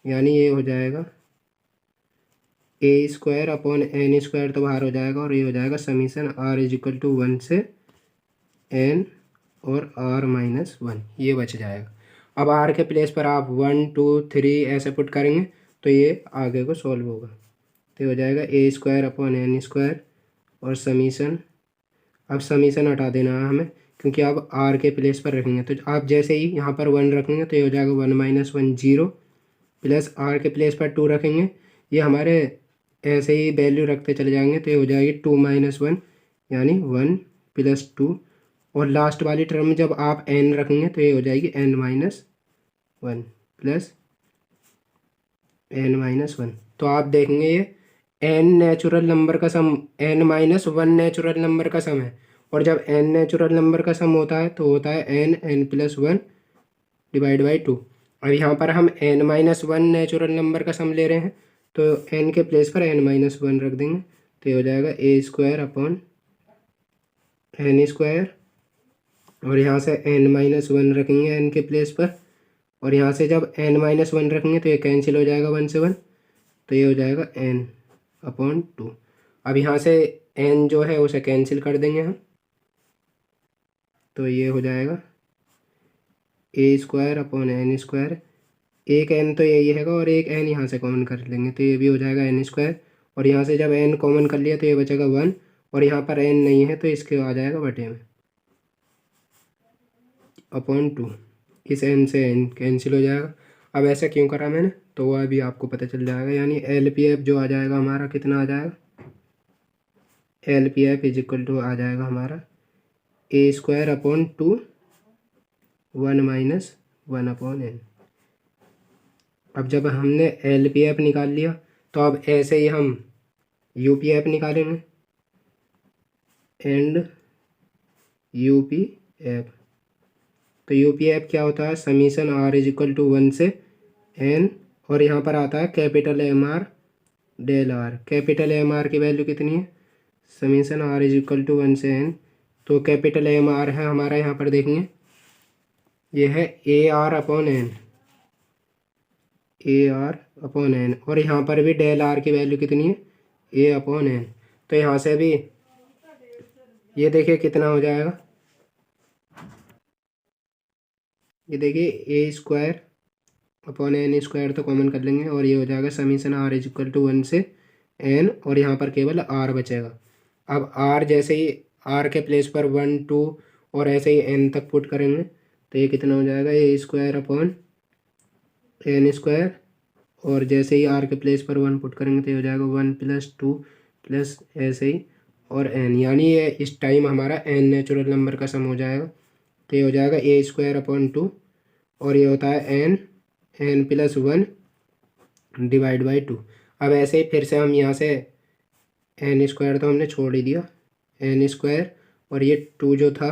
यानी ये हो जाएगा A square upon N square, तो बाहर हो जाएगा, और ये हो जाएगा summation R is equal to 1 से एन और आर माइनस 1, ये बच जाएगा। अब आर के प्लेस पर आप 1 2 3 ऐसे पुट करेंगे तो ये आगे को सॉल्व होगा, तो हो जाएगा A square upon N square और समीशन, अब समीशन हटा देना है हमें क्योंकि आप आर के प्लेस पर रखेंगे, तो आप जैसे ही यहाँ पर 1 रखेंगे तो ये हो जाएगा 1 माइनस 1 0, प्लस आर के प्लेस पर 2 रखेंगे, ये हमारे ऐसे ही वैल्यू रखते चले जाएंगे तो ये हो जाएगी 2 माइनस 1 यानी 1 प्लस 2, और लास्ट वाली टर्म में जब आप एन रखेंगे तो ये हो जाएगी N minus 1 plus N minus 1। तो आप देखेंगे ये एन नेचुरल नंबर का sum, N minus 1 natural number का सम है, और जब एन नेचुरल नंबर का सम होता है तो होता है N N plus 1 divide by 2। अब यहाँ पर हम एन माइनस 1 नेचुरल नंबर का सम ले रहे हैं तो एन के प्लेस पर एन माइनस 1 रख देंगे, तो ये हो जाएगा A square upon N square, और यहाँ से एन माइनस 1 रखेंगे एन के प्लेस पर, और यहाँ से जब एन माइनस 1 रखेंगे तो ये कैंसिल हो जाएगा 1 से 1, तो ये हो जाएगा एन अपॉन 2। अब यहाँ से एन जो है उसे कैंसिल कर देंगे हम, तो ये हो जाएगा A square upon N square, एक एन तो यही हैगा और एक एन यहाँ से कॉमन कर लेंगे तो ये भी हो जाएगा एन स्क्वायर, और यहाँ से जब एन कॉमन कर लिया तो ये बचेगा 1, और यहाँ पर एन नहीं है तो इसके आ जाएगा बटे में अपॉन 2, इस एन से एन कैंसिल हो जाएगा। अब ऐसा क्यों करा मैंने तो वो अभी आपको पता चल जाएगा, यानी एल पी एफ जो आ जाएगा हमारा कितना आ जाएगा, L P F is equal to आ जाएगा हमारा A square upon 2 1 minus 1 upon N. अब जब हमने एल पी एफ निकाल लिया तो अब ऐसे ही हम यू पी एफ निकालेंगे, एंड यू पी एफ, तो यू पी एफ क्या होता है, summation R is equal to 1 से एन, और यहाँ पर आता है capital M R del R, capital M R की वैल्यू कितनी है, summation R is equal to 1 से एन, तो कैपिटल एम आर है हमारा, यहाँ पर देखेंगे ये है A R upon N, A R upon N, और यहाँ पर भी डेल आर की वैल्यू कितनी है, ए अपॉन एन, तो यहाँ से भी ये देखिए कितना हो जाएगा, ये देखिए A square upon N square तो कॉमन कर लेंगे, और ये हो जाएगा summation R is equal to 1 से एन, और यहाँ पर केवल आर बचेगा। अब आर जैसे ही आर के प्लेस पर 1 2 और ऐसे ही एन तक पुट करेंगे तो ये कितना हो जाएगा, A square upon N square, और जैसे ही आर के प्लेस पर 1 पुट करेंगे तो ये हो जाएगा 1 प्लस 2 प्लस ऐसे ही और एन, यानी ये इस टाइम हमारा एन नेचुरल नंबर का सम हो जाएगा, तो ये हो जाएगा ए स्क्वायर अपॉन 2, और ये होता है N N plus 1 divide by 2। अब ऐसे ही फिर से हम यहाँ से एन स्क्वायर तो हमने छोड़ ही दिया, एन स्क्वायर और ये 2 जो था,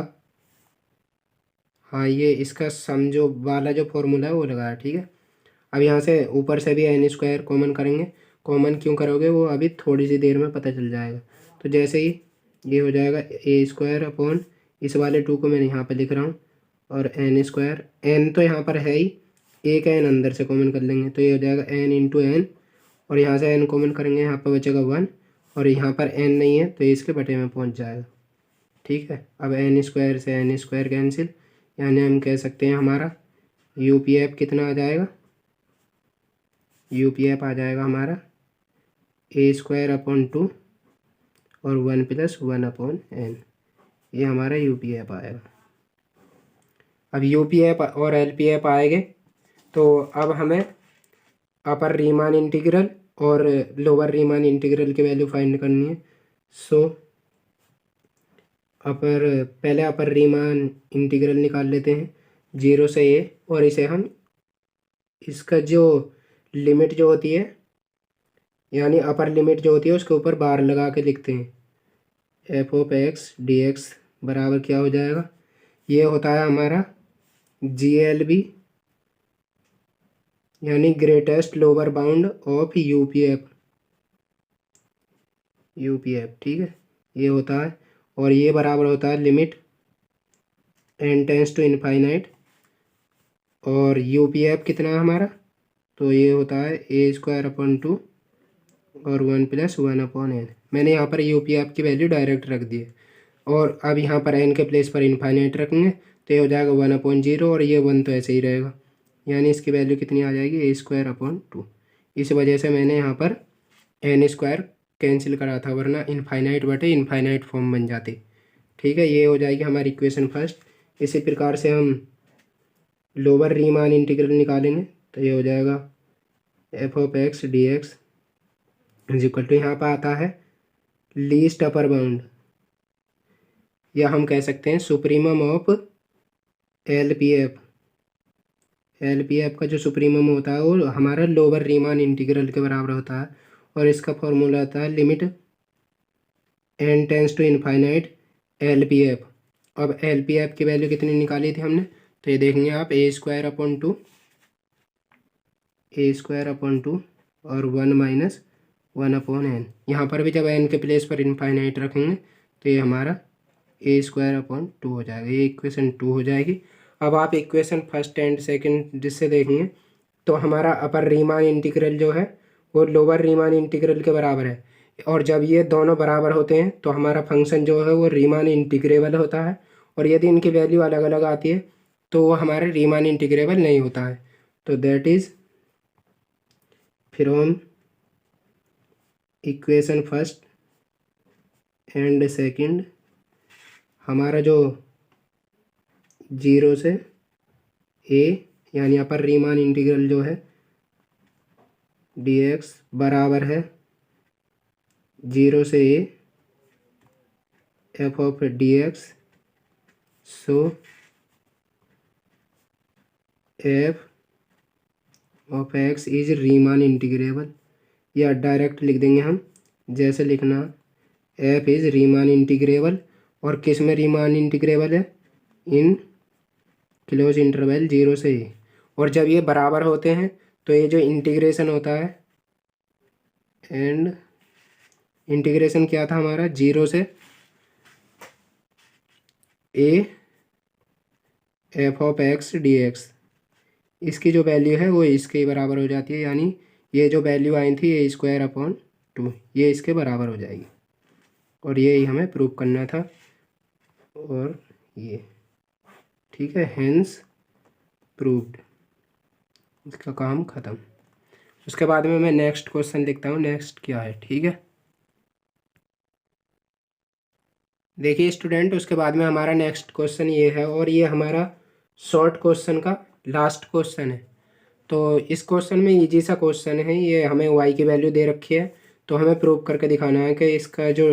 हाँ ये इसका सम जो वाला जो फॉर्मूला है वो लगाया, ठीक है। अब यहाँ से ऊपर से भी एन स्क्वायर कॉमन करेंगे, कॉमन क्यों करोगे वो अभी थोड़ी सी देर में पता चल जाएगा। तो जैसे ही ये हो जाएगा ए स्क्वायर अपॉन इस वाले 2 को मैंने यहाँ पे लिख रहा हूँ, और एन स्क्वायर, एन तो यहाँ पर है ही, एक एन अंदर से कॉमन कर लेंगे तो ये हो जाएगा एन इंटू एन, और यहाँ से एन कॉमन करेंगे यहाँ पर बचेगा 1, और यहाँ पर एन नहीं है तो इसके बटे में पहुँच जाएगा, ठीक है। अब एन स्क्वायर से एन स्क्वायर कैंसिल, यानी हम कह सकते हैं हमारा यू पी एफ कितना आ जाएगा, UPF आ जाएगा हमारा a² / 2 और 1+1/n, ये हमारा UPF आएगा। अब UPF और LPF आएंगे तो अब हमें अपर रीमान इंटीग्रल और लोअर रीमान इंटीग्रल की वैल्यू फाइंड करनी है। सो पहले अपर रीमान इंटीग्रल निकाल लेते हैं 0 से a, और इसे हम इसका जो लिमिट जो होती है यानी अपर लिमिट जो होती है उसके ऊपर बार लगा के लिखते हैं। f(x) dx बराबर क्या हो जाएगा, ये होता है हमारा GLB यानी greatest lower bound of UPF, ठीक है, ये होता है। और ये बराबर होता है limit n tends to infinite, और UPF कितना है हमारा, तो ये होता है a² / 2 और 1+1/n। मैंने यहाँ पर UPF की वैल्यू डायरेक्ट रख दी है, और अब यहाँ पर n के प्लेस पर इनफाइनाइट रखेंगे तो ये हो जाएगा 1/0, और ये 1 तो ऐसे ही रहेगा, यानी इसकी वैल्यू कितनी आ जाएगी a² / 2। इस वजह से मैंने यहाँ पर n² कैंसिल करा था, वरना इनफाइनाइट बटे इनफाइनाइट फॉर्म बन जाती, ठीक है। ये हो जाएगी हमारी इक्वेशन फर्स्ट। इसी प्रकार से हम लोअर रीमान इंटीग्रल निकालेंगे तो ये हो जाएगा f(x) dx इक्वल टू, यहाँ पर आता है लीस्ट अपर बाउंड, या हम कह सकते हैं सुप्रीमम ऑफ LPF का जो सुप्रीमम होता है वो हमारा लोअर रीमान इंटीग्रल के बराबर होता है, और इसका फॉर्मूला आता है limit n tends to infinite LPF। अब LPF की वैल्यू कितनी निकाली थी हमने, तो ये देखेंगे आप a² / 2 और 1-1/n। यहाँ पर भी जब n के प्लेस पर इनफाइनाइट रखेंगे तो ये हमारा a² / 2 हो जाएगा, ये इक्वेशन 2 हो जाएगी। अब आप इक्वेशन फर्स्ट एंड सेकंड जिससे देखेंगे तो हमारा अपर रीमान इंटीग्रल जो है वो लोअर रीमान इंटीग्रल के बराबर है, और जब ये दोनों बराबर होते हैं तो हमारा फंक्शन जो है वो रीमान इंटीग्रेबल होता है, और यदि इनकी वैल्यू अलग अलग आती है तो वो हमारे रीमान इंटीग्रेबल नहीं होता है। तो that is from equation first and second हमारा जो 0 से a यानी अपर रीमान इंटीग्रल जो है dx बराबर है 0 से a f(dx), so f(x) is Riemann integrable, या डायरेक्ट लिख देंगे हम, जैसे लिखना f इज़ रीमान इंटीग्रेबल, और किस में रीमान इंटीग्रेबल है, इन क्लोज इंटरवल 0 से a। और जब ये बराबर होते हैं तो ये जो इंटीग्रेशन होता है, एंड इंटीग्रेशन क्या था हमारा 0 से a f(x) dx, इसकी जो वैल्यू है वो इसके बराबर हो जाती है, यानी ये जो वैल्यू आई थी a² / 2 ये इसके बराबर हो जाएगी, और ये हमें प्रूव करना था, और ये ठीक है, हेंस प्रूव्ड, इसका काम ख़त्म। उसके बाद में मैं नेक्स्ट क्वेश्चन लिखता हूँ, नेक्स्ट क्या है, ठीक है। देखिए स्टूडेंट, उसके बाद में हमारा नेक्स्ट क्वेश्चन ये है, और ये हमारा शॉर्ट क्वेश्चन का लास्ट क्वेश्चन है। तो इस क्वेश्चन में इजी सा क्वेश्चन है, ये हमें y की वैल्यू दे रखी है, तो हमें प्रूव करके दिखाना है कि इसका जो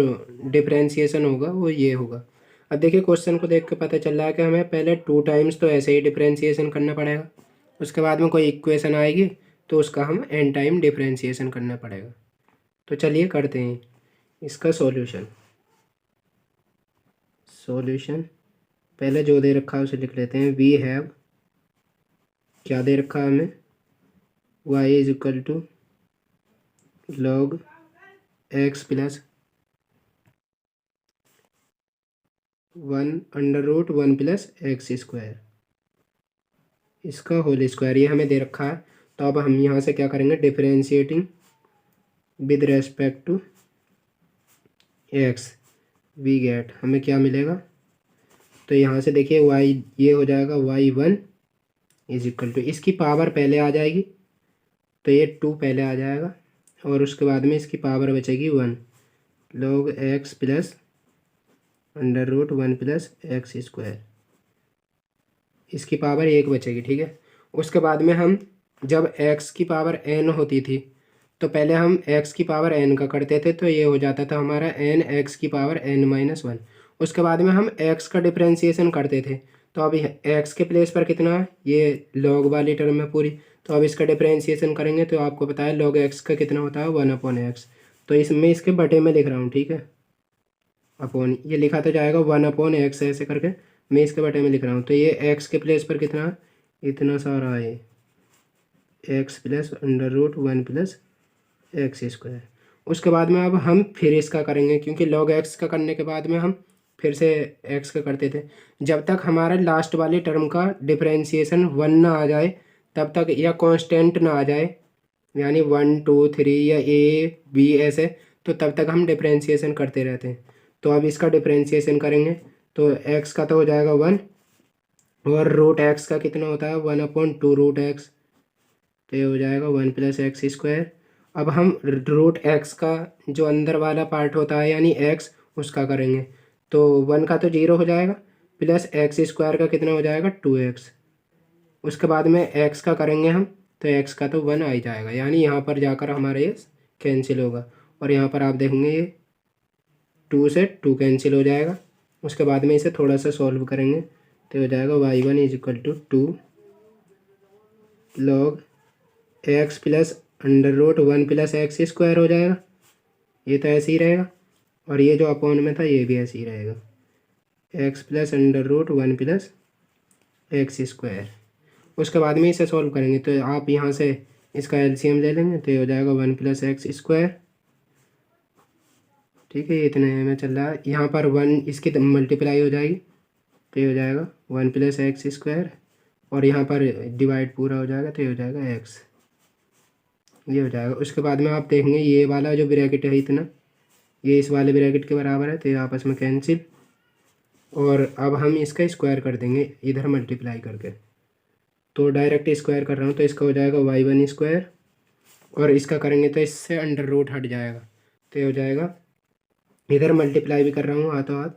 डिफरेंशिएशन होगा वो ये होगा। अब देखिए क्वेश्चन को देख के पता चल रहा है कि हमें पहले 2 टाइम्स तो ऐसे ही डिफरेंशिएशन करना पड़ेगा, उसके बाद में कोई इक्वेशन आएगी तो उसका हम n टाइम डिफरेंशिएशन करना पड़ेगा। तो चलिए करते हैं इसका सॉल्यूशन। पहले जो दे रखा है उसे लिख लेते हैं। वी हैव, क्या दे रखा है हमें, y is equal to log x प्लस 1/√1 + x², इसका होल स्क्वायर, ये हमें दे रखा है। तो अब हम यहाँ से क्या करेंगे, differentiating with respect to x, we get, हमें क्या मिलेगा, तो यहाँ से देखिए y ये हो जाएगा y1 इज इक्वल टू, इसकी पावर पहले आ जाएगी तो ये 2 पहले आ जाएगा और उसके बाद में इसकी पावर बचेगी 1 log x plus under root 1 plus X square, इसकी पावर 1 बचेगी। ठीक है, उसके बाद में हम जब x की पावर n होती थी तो पहले हम x की पावर n का करते थे, तो ये हो जाता था हमारा n x की पावर n-1। उसके बाद में हम x का डिफ्रेंशिएशन करते थे, तो अब x के प्लेस पर कितना है, ये log वाली टर्म है पूरी, तो अब इसका डिफ्रेंशिएशन करेंगे तो आपको पता है log x का कितना होता है 1/x, तो इसमें इसके बटे में लिख रहा हूँ। ठीक है, अपॉन ये लिखा तो जाएगा 1/x ऐसे करके, मैं इसके बटे में लिख रहा हूँ। तो ये x के प्लेस पर कितना है, इतना सारा है x plus under root 1 plus X square. उसके बाद में अब हम फिर इसका करेंगे, क्योंकि log x का करने के बाद में हम फिर से x का करते थे। जब तक हमारे लास्ट वाली टर्म का डिफरेंशिएशन 1 ना आ जाए तब तक, या कांस्टेंट ना आ जाए, यानी 1 2 3 या a b ऐसे, तो तब तक हम डिफरेंशिएशन करते रहते हैं। तो अब इसका डिफरेंशिएशन करेंगे तो x का तो हो जाएगा 1 और रूट x का कितना होता है 1/2 रूट x, तो ये हो जाएगा 1 प्लस एक्स स्क्वायर। अब हम रूट x का जो अंदर वाला पार्ट होता है यानी x, उसका करेंगे तो 1 का तो 0 हो जाएगा, प्लस एक्स स्क्वायर का कितना हो जाएगा 2x। उसके बाद में x का करेंगे हम तो x का तो 1 आ ही जाएगा, यानी यहाँ पर जाकर हमारा ये कैंसिल होगा और यहाँ पर आप देखेंगे ये 2 से 2 कैंसिल हो जाएगा। उसके बाद में इसे थोड़ा सा सॉल्व करेंगे तो हो जाएगा y1 is equal to 2 log x plus under root 1 plus X square हो जाएगा, ये तो ऐसे ही रहेगा, और ये जो अपॉन में था ये भी ऐसे ही रहेगा, x plus under root 1 plus X square. उसके बाद में इसे सॉल्व करेंगे तो आप यहाँ से इसका एलसीएम ले लेंगे तो ये हो जाएगा 1 प्लस एक्स स्क्वायर। ठीक है, ये इतने में चल रहा है, यहाँ पर 1 इसकी मल्टीप्लाई हो जाएगी तो ये हो जाएगा 1 प्लस एक्स स्क्वायर, और यहाँ पर डिवाइड पूरा हो जाएगा तो ये हो जाएगा x, ये हो जाएगा। उसके बाद में आप देखेंगे ये वाला जो ब्रैकेट है इतना, ये इस वाले ब्रैकेट के बराबर है, तो ये आपस में कैंसिल, और अब हम इसका स्क्वायर कर देंगे इधर मल्टीप्लाई करके, तो डायरेक्ट स्क्वायर कर रहा हूँ तो इसका हो जाएगा y1 स्क्वायर, और इसका करेंगे तो इससे अंडर रूट हट जाएगा तो ये हो जाएगा, इधर मल्टीप्लाई भी कर रहा हूँ हाथों हाथ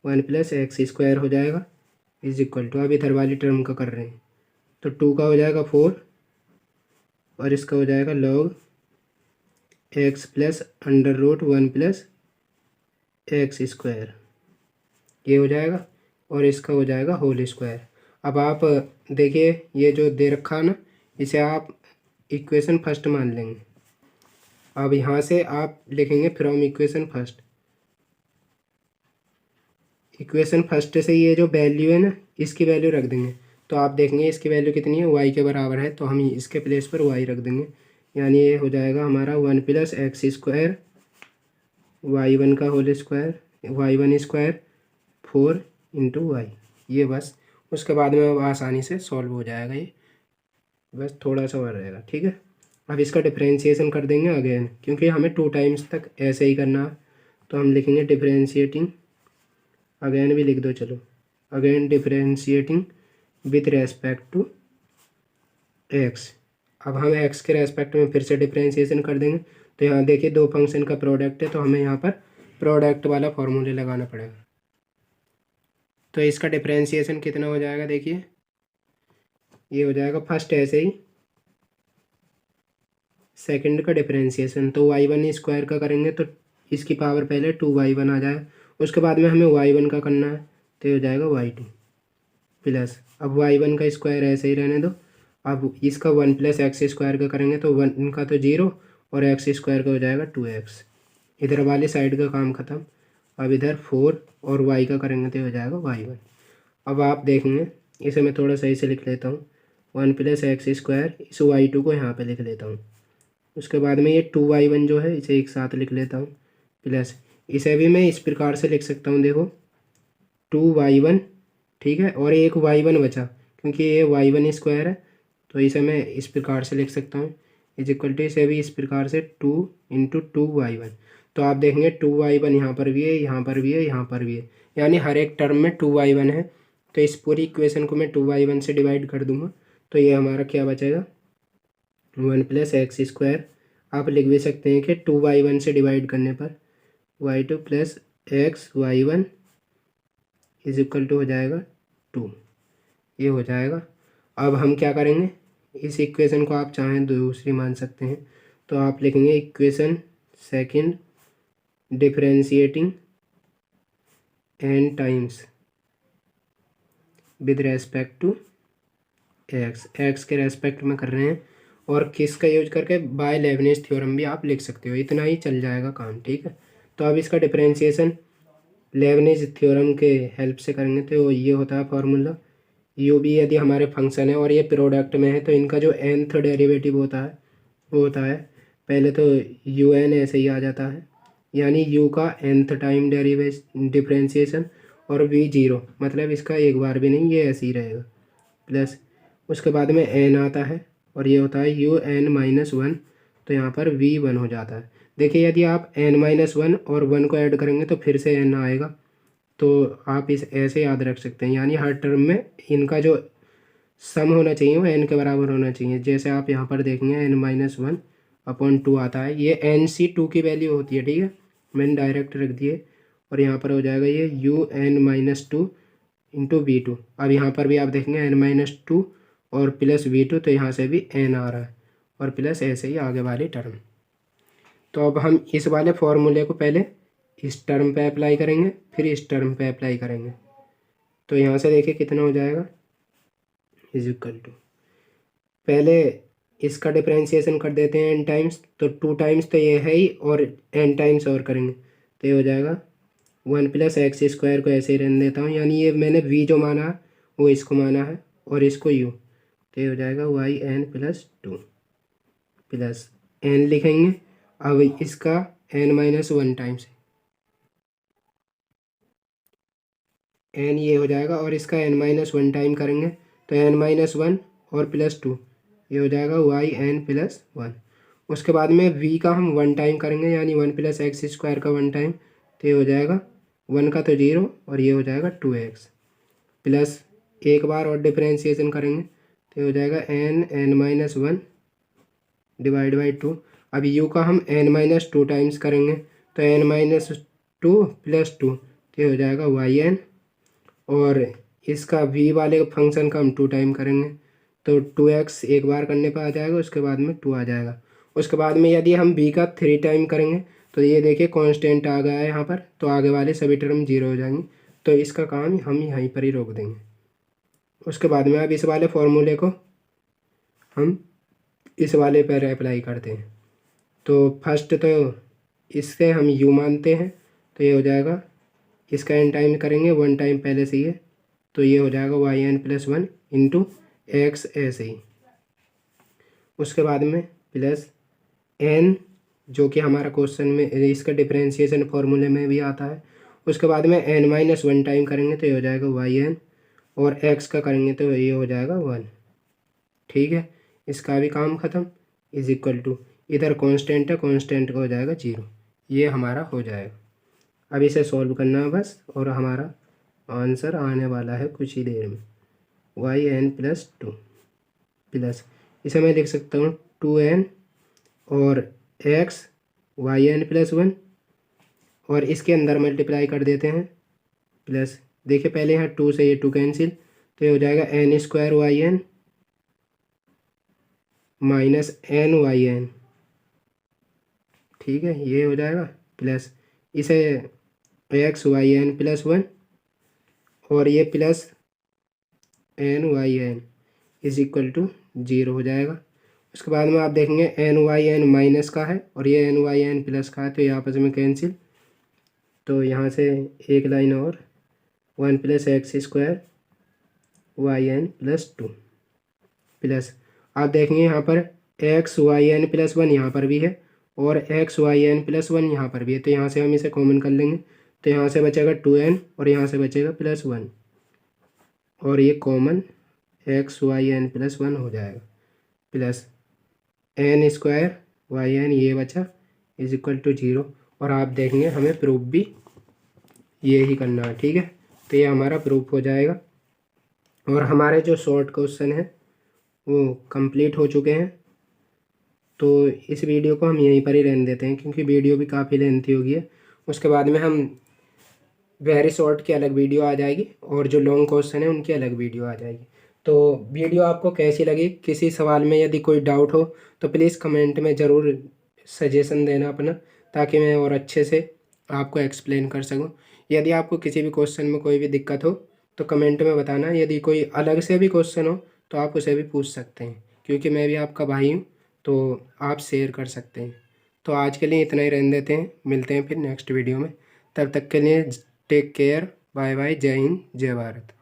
1 प्लस एक्स स्क्वायर हो जाएगा इज इक्वल टू, अब इधर वाली टर्म का कर रहे हैं तो 2 का हो जाएगा 4 और इसका हो जाएगा log x plus under root 1 plus X square, ये हो जाएगा, और इसका हो जाएगा होल स्क्वायर। अब आप देखिए ये जो दे रखा है ना, इसे आप इक्वेशन फर्स्ट मान लेंगे। अब यहाँ से आप लिखेंगे from equation first, equation first से ये जो वैल्यू है ना इसकी वैल्यू रख देंगे, तो आप देखेंगे इसकी वैल्यू कितनी है, y के बराबर है, तो हम इसके प्लेस पर y रख देंगे, यानी ये हो जाएगा हमारा 1 प्लस एक्स स्क्वायर y1 का whole square y1 square 4 into Y, ये बस। उसके बाद में अब आसानी से सॉल्व हो जाएगा ये, बस थोड़ा सा और रहेगा। ठीक है, अब इसका डिफ्रेंशिएशन कर देंगे अगेन, क्योंकि हमें 2 टाइम्स तक ऐसे ही करना है, तो हम लिखेंगे डिफ्रेंशिएटिंग, अगेन भी लिख दो चलो, again differentiating with respect to X. अब हम एक्स के रेस्पेक्ट में फिर से डिफ्रेंशिएशन कर देंगे, तो यहाँ देखिए 2 फंक्शन का प्रोडक्ट है, तो हमें यहाँ पर प्रोडक्ट वाला फॉर्मूले लगाना पड़ेगा। तो इसका डिफ्रेंशिएशन कितना हो जाएगा, देखिए ये हो जाएगा फर्स्ट ऐसे ही, सेकंड का डिफ्रेंशिएशन तो y1 स्क्वायर का करेंगे तो इसकी पावर पहले 2y1 आ जाए, उसके बाद में हमें y1 का करना है तो ये हो जाएगा y2 प्लस, अब y1 का स्क्वायर ऐसे ही रहने दो, अब इसका 1 प्लस एक्स स्क्वायर का करेंगे तो 1 का तो 0 और एक्स स्क्वायर का हो जाएगा 2x, इधर वाले साइड का काम ख़त्म। अब इधर 4 और y का करेंगे तो हो जाएगा y1। अब आप देखेंगे इसे मैं थोड़ा सही से लिख लेता हूँ, 1 प्लस एक्स स्क्वायर, इस y2 को यहाँ पे लिख लेता हूँ, उसके बाद में ये 2y1 जो है इसे एक साथ लिख लेता हूँ, प्लस इसे भी मैं इस प्रकार से लिख सकता हूँ, देखो 2y1, ठीक है, और एक y1 बचा क्योंकि ये y1 स्क्वायर है, तो इसे मैं इस प्रकार से लिख सकता हूँ इज इक्वल टू, इसे भी इस प्रकार से 2 इंटू 2y1। तो आप देखेंगे 2y1 यहाँ पर भी है, यहाँ पर भी है, यहाँ पर भी है, यानी हर एक टर्म में 2y1 है, तो इस पूरी इक्वेशन को मैं 2y1 से डिवाइड कर दूंगा, तो ये हमारा क्या बचेगा 1+x² आप लिख भी सकते हैं कि 2y1 से डिवाइड करने पर y2 + x y1 = हो जाएगा 2। ये हो जाएगा। अब हम क्या करेंगे, इस इक्वेशन को आप चाहें दूसरी मान सकते हैं, तो आप लिखेंगे equation second differentiating n times with respect to x के रेस्पेक्ट में कर रहे हैं, और किसका यूज करके, बाय लेबनिज़ थ्योरम भी आप लिख सकते हो। इतना ही चल जाएगा काम, ठीक है। तो अब इसका डिफरेंशिएशन लेबनिज़ थ्योरम के हेल्प से करेंगे, तो ये होता है फॉर्मूला u भी यदि हमारे फंक्शन है और ये प्रोडक्ट में है, तो इनका जो nth डेरिवेटिव होता है वो होता है, पहले तो un ऐसे ही आ जाता है, यानी u का nth टाइम डिफरेंशिएशन, और v 0, मतलब इसका एक बार भी नहीं, ये ऐसे ही रहेगा, प्लस उसके बाद में n आता है और ये होता है un-1, तो यहाँ पर v1 हो जाता है। देखिए यदि आप n-1 और 1 को ऐड करेंगे तो फिर से n आएगा, तो आप इस ऐसे याद रख सकते हैं, यानी हर टर्म में इनका जो सम होना चाहिए वो n के बराबर होना चाहिए। जैसे आप यहाँ पर देखेंगे n-1/2 आता है, ये nc2 की वैल्यू होती है, ठीक है, मैंने डायरेक्ट रख दिए, और यहाँ पर हो जाएगा ये un-2 × v2। अब यहाँ पर भी आप देखेंगे n-2 और प्लस v2, तो यहाँ से भी n आ रहा है, और प्लस ऐसे ही आगे वाली टर्म। तो अब हम इस वाले फॉर्मूले को पहले इस टर्म पे अप्लाई करेंगे, फिर इस टर्म पे अप्लाई करेंगे। तो यहाँ से देखिए कितना हो जाएगा, = पहले इसका डिफरेंशिएशन कर देते हैं n टाइम्स, तो 2 टाइम्स तो ये है ही, और n टाइम्स और करेंगे, तो ये हो जाएगा 1+x² को ऐसे ही रहने देता हूँ, यानी ये मैंने v जो माना है वो इसको माना है, और इसको u, तो ये हो जाएगा yn+2 प्लस n लिखेंगे। अब इसका n-1 टाइम्स n ये हो जाएगा, और इसका n-1 टाइम करेंगे तो n-1 और +2, ये हो जाएगा yn+1। उसके बाद में v का हम 1 टाइम करेंगे, यानी 1+x² का 1 टाइम, तो ये हो जाएगा 1 का तो 0, और ये हो जाएगा 2x, प्लस एक बार और डिफरेंशिएशन करेंगे, तो ये हो जाएगा n-1 डिवाइड बाई 2। अब u का हम n-2 टाइम्स करेंगे, तो n-2 + 2, तो ये हो जाएगा yn, और इसका v वाले फंक्शन का हम 2 टाइम करेंगे, तो 2x एक बार करने पर आ जाएगा, उसके बाद में 2 आ जाएगा। उसके बाद में यदि हम v का 3 टाइम करेंगे, तो ये देखिए कांस्टेंट आ गया है यहाँ पर, तो आगे वाले सभी टर्म 0 हो जाएंगे, तो इसका काम हम यहीं पर ही रोक देंगे। उसके बाद में अब इस वाले फॉर्मूले को हम इस वाले पर अप्लाई करते हैं। तो फर्स्ट तो इससे हम u मानते हैं, तो ये हो जाएगा, इसका n टाइम करेंगे, 1 टाइम पहले से ही है, तो ये हो जाएगा yn+1 × x ऐसे ही। उसके बाद में प्लस n, जो कि हमारा क्वेश्चन में इसका डिफरेंशिएशन फॉर्मूले में भी आता है। उसके बाद में n-1 टाइम करेंगे, तो ये हो जाएगा yn, और x का करेंगे तो ये हो जाएगा 1, ठीक है, इसका भी काम ख़त्म, = इधर कांस्टेंट है, कांस्टेंट का हो जाएगा 0, ये हमारा हो जाएगा। अब इसे सॉल्व करना है बस, और हमारा आंसर आने वाला है कुछ ही देर में, yn+2 प्लस, इसे मैं लिख सकता हूँ 2n और x yn+1, और इसके अंदर मल्टीप्लाई कर देते हैं, प्लस देखिए पहले यहाँ 2 से ये 2 कैंसिल, तो ये हो जाएगा n² yn -n/n, ठीक है, ये हो जाएगा, प्लस इसे xyn+1 और ये प्लस ny(n) = 0 हो जाएगा। उसके बाद में आप देखेंगे ny(n) माइनस का है और ये ny(n) प्लस का है, तो ये आपस में कैंसिल, तो यहाँ से एक लाइन और 1+x² yn+2 प्लस, आप देखेंगे यहाँ पर xyn+1 यहाँ पर भी है और xyn+1 यहाँ पर भी है, तो यहाँ से हम इसे कॉमन कर लेंगे, तो यहाँ से बचेगा 2n और यहाँ से बचेगा +1 और ये कॉमन xyn+1 हो जाएगा, प्लस n² yn ये बचा = 0। और आप देखेंगे हमें प्रूफ भी ये ही करना है, ठीक है, तो ये हमारा प्रूफ हो जाएगा। और हमारे जो शॉर्ट क्वेश्चन है वो कंप्लीट हो चुके हैं। तो इस वीडियो को हम यहीं पर ही रहने देते हैं, क्योंकि वीडियो भी काफ़ी लेंथी होगी है। उसके बाद में हम वेरी शॉर्ट की अलग वीडियो आ जाएगी और जो लॉन्ग क्वेश्चन है उनकी अलग वीडियो आ जाएगी। तो वीडियो आपको कैसी लगी, किसी सवाल में यदि कोई डाउट हो तो प्लीज़ कमेंट में ज़रूर सजेशन देना अपना, ताकि मैं और अच्छे से आपको एक्सप्लेन कर सकूं। यदि आपको किसी भी क्वेश्चन में कोई भी दिक्कत हो तो कमेंट में बताना। यदि कोई अलग से भी क्वेश्चन हो तो आप उसे भी पूछ सकते हैं, क्योंकि मैं भी आपका भाई हूँ, तो आप शेयर कर सकते हैं। तो आज के लिए इतना ही रहने देते हैं, मिलते हैं फिर नेक्स्ट वीडियो में। तब तक के लिए टेक केयर, बाय बाय, जय हिंद, जय भारत।